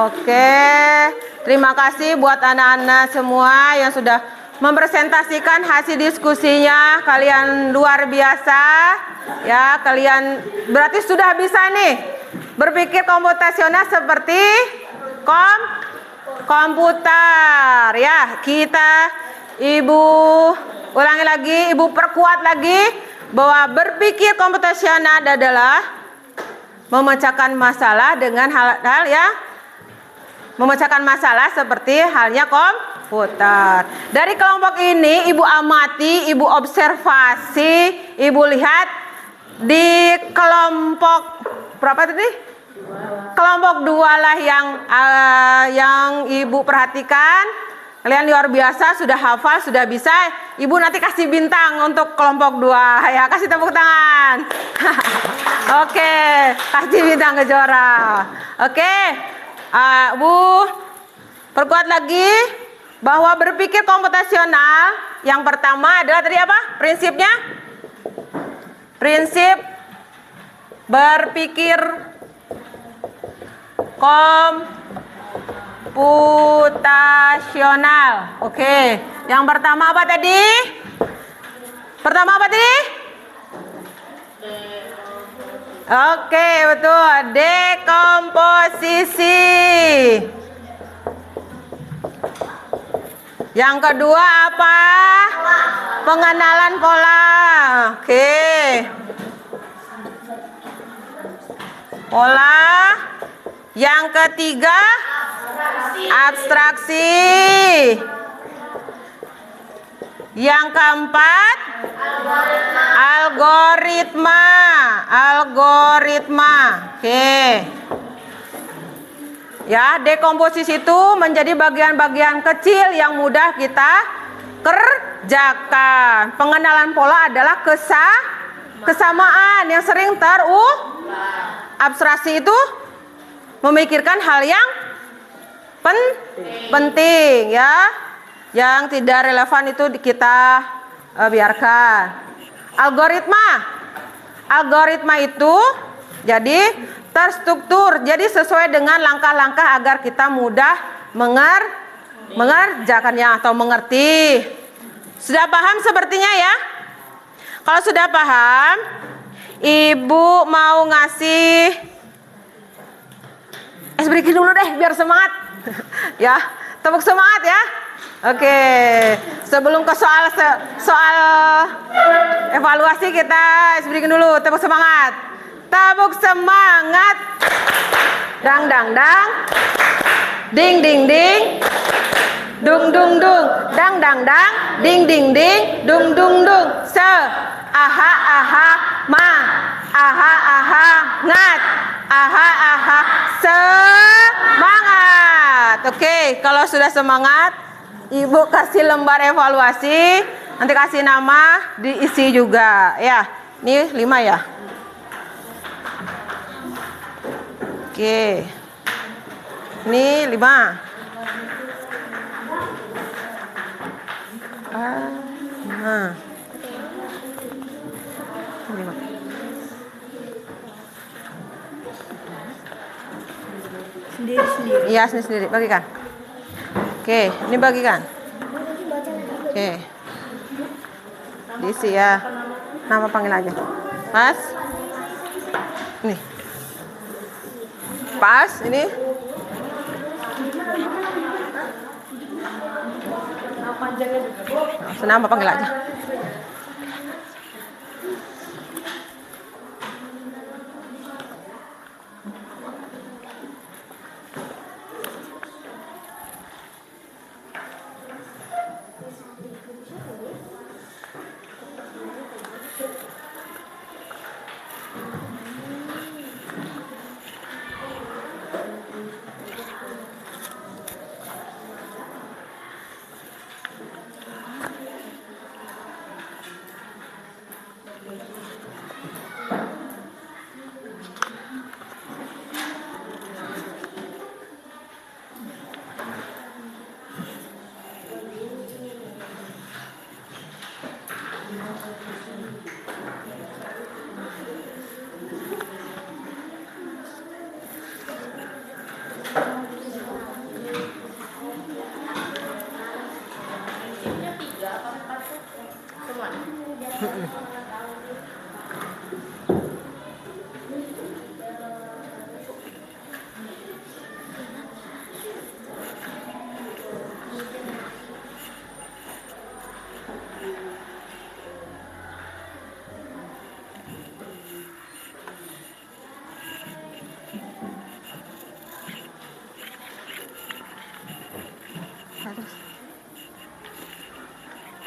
A: Oke, terima kasih buat anak-anak semua yang sudah mempresentasikan hasil diskusinya. Kalian luar biasa ya, kalian berarti sudah bisa nih berpikir komputasional seperti komputer ya. Kita Ibu ulangi lagi, Ibu perkuat lagi bahwa berpikir komputasional adalah memecahkan masalah dengan hal-hal ya, memecahkan masalah seperti halnya komputer. Dari kelompok ini Ibu amati, Ibu observasi, Ibu lihat di kelompok berapa tadi? Kelompok 2 lah yang Ibu perhatikan. Kalian luar biasa, sudah hafal, sudah bisa. Ibu nanti kasih bintang untuk kelompok 2 ya, kasih tepuk tangan. Oke, kasih bintang kejora. Oke, Bu perkuat lagi bahwa berpikir komputasional yang pertama adalah tadi apa? Prinsipnya? Prinsip berpikir komputasional. Oke, yang pertama apa tadi? Pertama apa tadi? Oke, betul. Dekomposisi. Yang kedua apa? Pengenalan pola. Oke. Pola. Yang ketiga abstraksi. Yang keempat algoritma. Oke. Ya, dekomposisi itu menjadi bagian-bagian kecil yang mudah kita kerjakan. Pengenalan pola adalah kesamaan yang sering abstraksi itu memikirkan hal yang penting ya, yang tidak relevan itu kita biarkan. Algoritma itu jadi terstruktur, jadi sesuai dengan langkah-langkah agar kita mudah mengerjakannya atau mengerti. Sudah paham sepertinya ya? Kalau sudah paham, Ibu mau ngasih berikan dulu deh biar semangat. Ya, tepuk semangat ya. Oke, sebelum ke soal evaluasi kita berikan dulu tepuk semangat. Tepuk semangat. Dang dang dang. Ding ding ding. Dung dung dung. Dang dang dang. Ding ding ding. Dung dung dung. Aha aha ma. Aha aha ngat. Aha aha semangat. Oke, kalau sudah semangat, Ibu kasih lembar evaluasi, nanti kasih nama, diisi juga ya. Ini 5 ya. Oke. Ini 5. Nah. 5. Sendiri-sendiri. Iya, sendiri-sendiri. Bagikan. Oke, ini bagikan. Oke. Diisi ya. Nama panggil aja. Pas. Nih. Pas, ini. Nama panggil aja.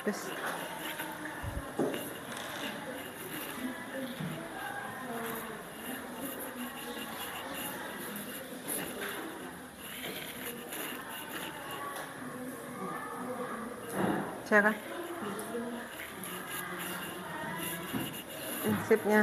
A: Terus. Silakan. Prinsipnya.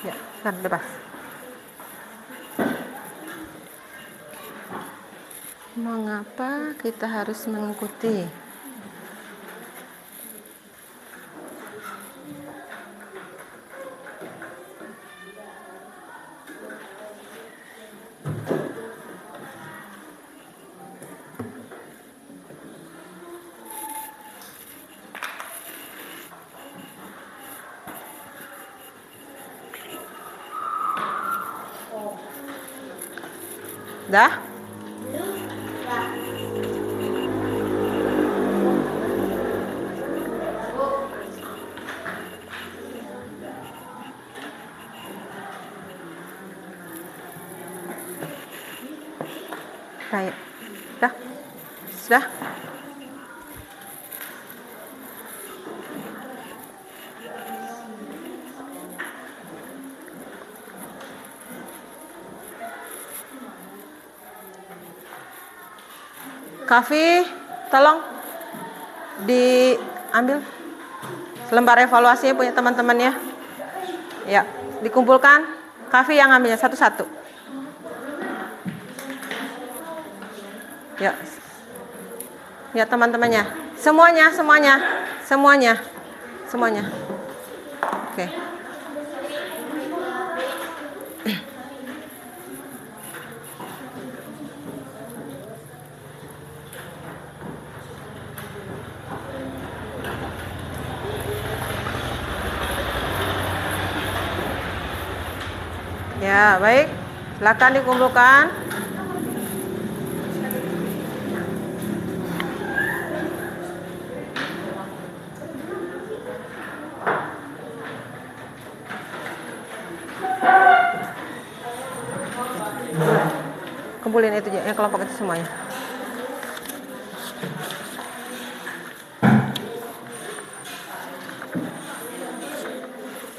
A: Ya, kan bebas. Mengapa kita harus mengikuti? Dah? Baik. Dah? Sudah? Kafi, tolong diambil lembar evaluasinya punya teman-temannya. Ya, dikumpulkan. Kafi yang ambilnya satu-satu. Ya. Ya, teman-temannya. Semuanya. Semuanya. Semuanya. Oke. Ya, baik. Silakan dikumpulkan. Kumpulin itu yang kelompok itu semuanya.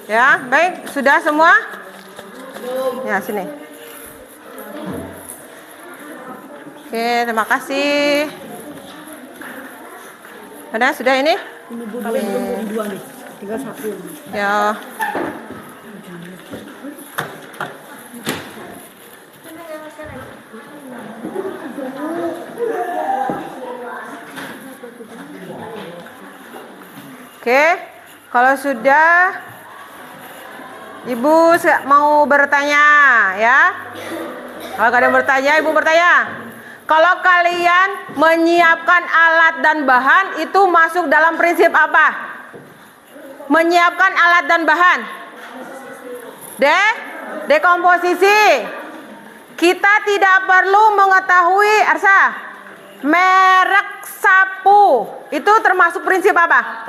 A: Ya, baik. Sudah semua? Ya, sini. Oke, terima kasih. Sudah ini?
H: Dua nih, tinggal satu.
A: Ya. Oke, kalau sudah Ibu mau bertanya ya. Kalau ada yang bertanya, Ibu bertanya. Kalau kalian menyiapkan alat dan bahan itu masuk dalam prinsip apa? Menyiapkan alat dan bahan. Dekomposisi. Kita tidak perlu mengetahui merek sapu. Itu termasuk prinsip apa?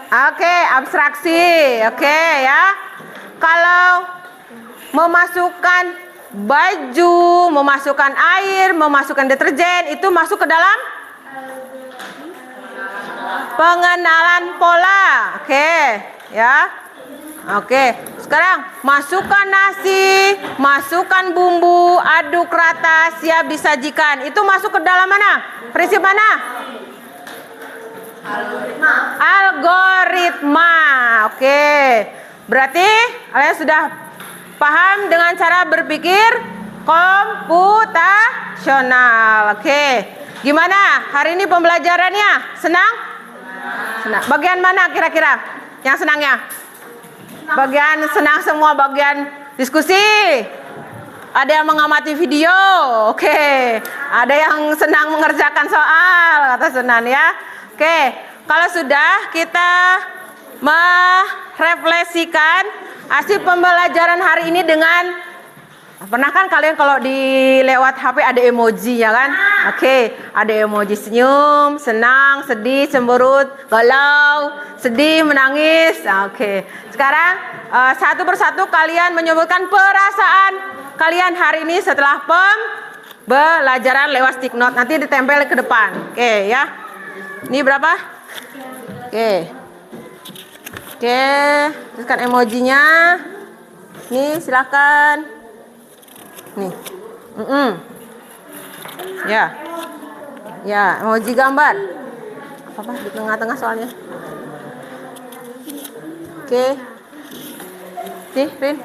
A: Oke, abstraksi. Oke ya. Kalau memasukkan baju, memasukkan air, memasukkan deterjen, itu masuk ke dalam pengenalan pola. Oke, ya. Oke, sekarang masukkan nasi, masukkan bumbu, aduk rata, siap disajikan. Itu masuk ke dalam mana? Prinsip mana? Algoritma. Oke. Berarti kalian sudah paham dengan cara berpikir komputasional. Oke. Gimana? Hari ini pembelajarannya? Senang? Senang. Bagian mana kira-kira yang senangnya? Bagian senang semua, bagian diskusi. Ada yang mengamati video. Oke. Ada yang senang mengerjakan soal, kata Sunan ya. Oke, kalau sudah kita merefleksikan hasil pembelajaran hari ini dengan, pernah kan kalian kalau di lewat HP ada emoji ya kan? Oke, ada emoji senyum, senang, sedih, cemberut, galau, sedih, menangis. Oke, sekarang satu persatu kalian menyebutkan perasaan kalian hari ini setelah pembelajaran lewat stick note. Nanti ditempel ke depan. Oke ya. Ini berapa? Oke. Oke, tuliskan emojinya. Nih, silakan. Nih. Ya. Ya, emoji gambar. Apa di tengah-tengah soalnya. Oke. Nih, Rin.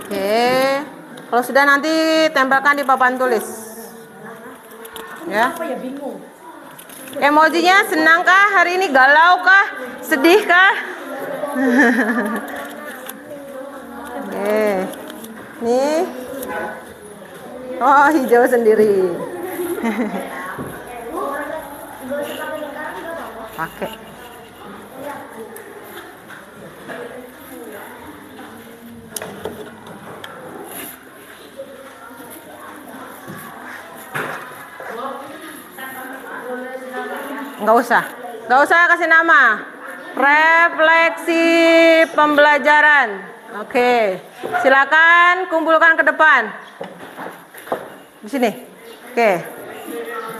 A: Oke. Kalau sudah nanti tempelkan di papan tulis. Ya.
H: Apa ya, bingung.
A: Emojinya senang kah hari ini, galau kah, sedih kah? Oke. Nih. Oh, hijau sendiri. Pakai. Nggak usah kasih nama. Refleksi pembelajaran. Oke, silakan kumpulkan ke depan. Di sini. Oke,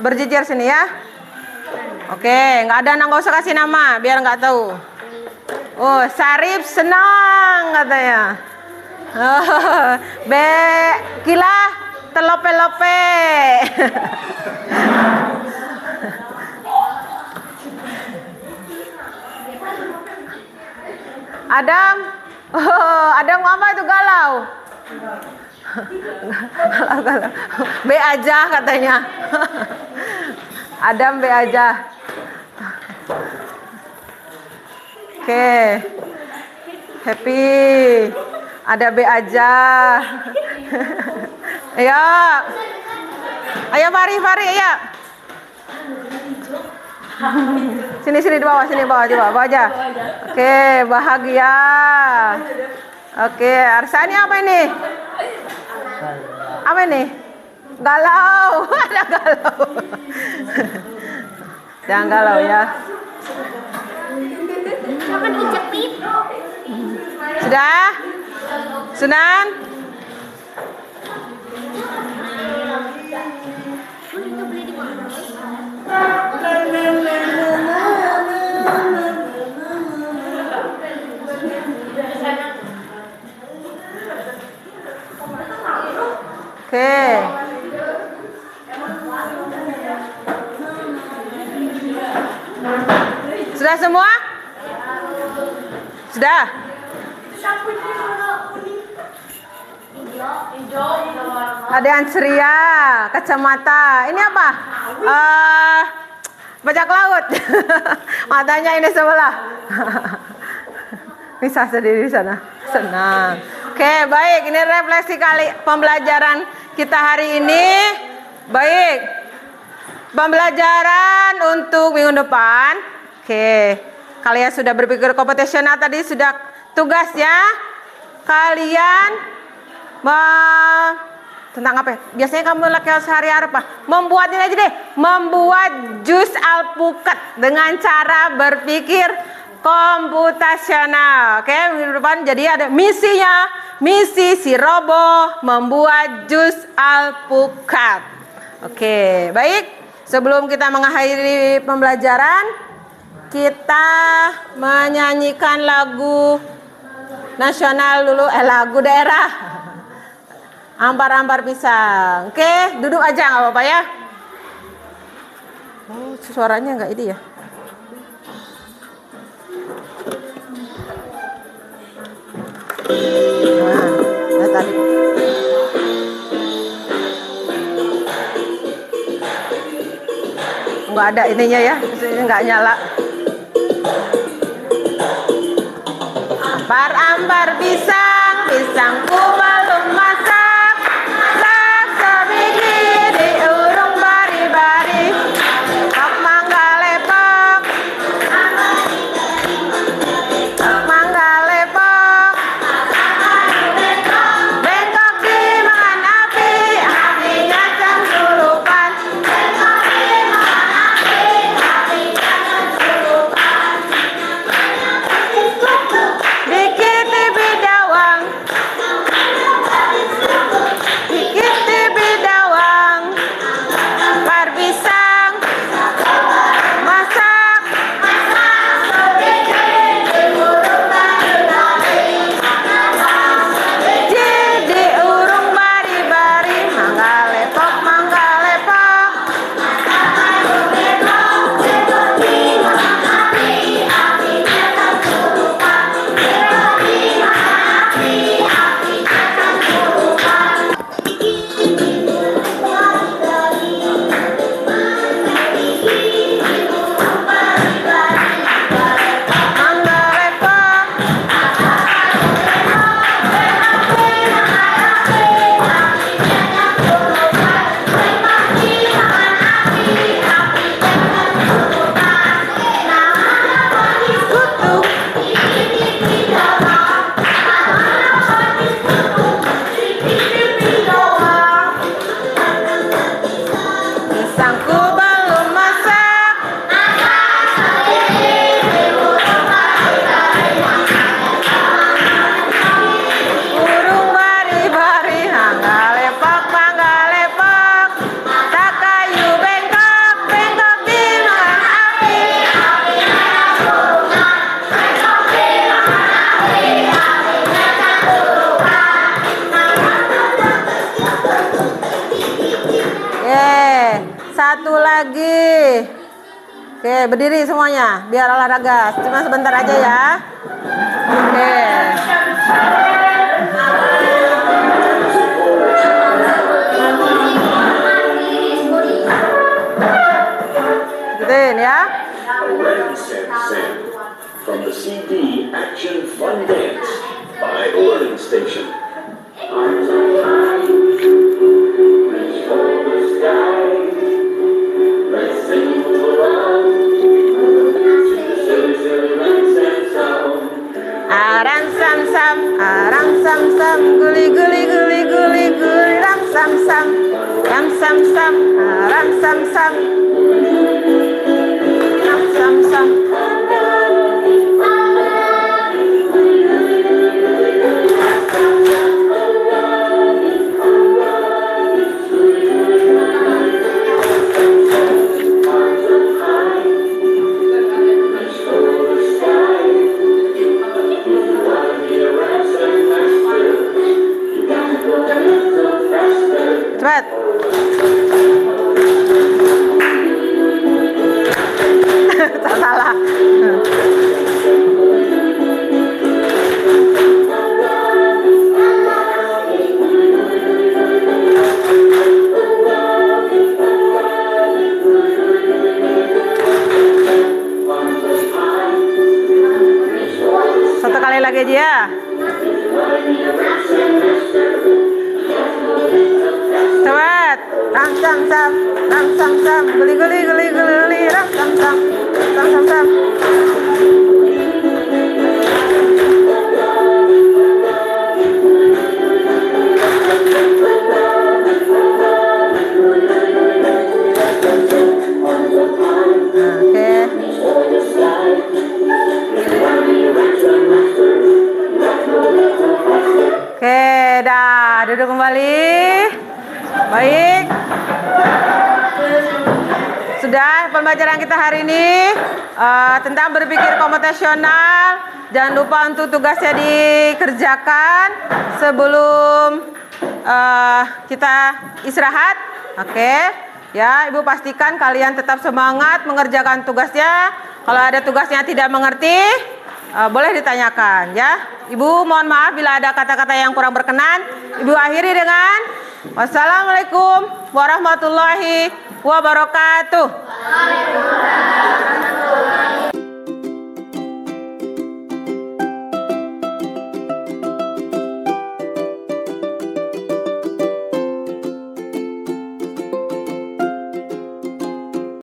A: berjejer sini ya. Oke, nggak usah kasih nama, biar nggak tahu. Oh, Sarip senang katanya. Oh, Kila telope-lope. Adam, oh, Adam apa itu galau? Galau-galau. B aja katanya. Adam B aja. Oke. Happy. Ada B aja. Ayo. Ayo Fari, ayo. Sini di bawah, coba bawa aja. Oke, bahagia. Oke, Arsani apa ini? Apa ini? Galau. Ada galau. Jangan galau ya. Sudah? Sunan? Oke. Sudah semua? Sudah? Ada yang ceria, kacamata. Ini apa? Bajak laut. Matanya ini sebelah. Bisa sendiri di sana. Senang. Oke, baik. Ini refleksi kali pembelajaran kita hari ini. Baik. Pembelajaran untuk minggu depan. Oke. Kalian sudah berpikir komputasional tadi, sudah tugas ya. Kalian tentang apa? Biasanya kamu lakukan sehari-hari apa? Membuat ini aja deh. Membuat jus alpukat dengan cara berpikir komputasional. Oke, minggu depan jadi ada misinya. Misi si Robo membuat jus alpukat. Oke, baik. Sebelum kita mengakhiri pembelajaran, kita menyanyikan lagu nasional dulu, lagu daerah. Ampar-ampar pisang. Oke, duduk aja nggak apa-apa ya. Oh, suaranya nggak ini ya. Nah, tadi. Nggak ada ininya ya, ini nggak nyala. Ampar-ampar pisang, pisangku belum masak. Satu lagi. Oke, berdiri semuanya biar olahraga. Cuma sebentar aja ya. Oke.
C: the CD Action Fun Dance by the Learning Station. Arms on high, reach for the sky. Let's sing along to the silly, silly rhyme and song.
A: Arang sam sam, guli guli guli guli guli, ram sam sam, arang sam sam, ram sam sam. Cepat. Salah. Satu kali lagi aja ya. Cepat. Ram sam sam, guli guli guli guli, ram sam sam, sam sam. Oke, dah duduk kembali. Baik. Sudah pembelajaran kita hari ini tentang berpikir komputasional. Jangan lupa untuk tugasnya dikerjakan sebelum kita istirahat. Oke. Ya, Ibu pastikan kalian tetap semangat mengerjakan tugasnya. Kalau ada tugasnya tidak mengerti, boleh ditanyakan ya. Ibu mohon maaf bila ada kata-kata yang kurang berkenan. Ibu akhiri dengan wassalamualaikum warahmatullahi wabarakatuh.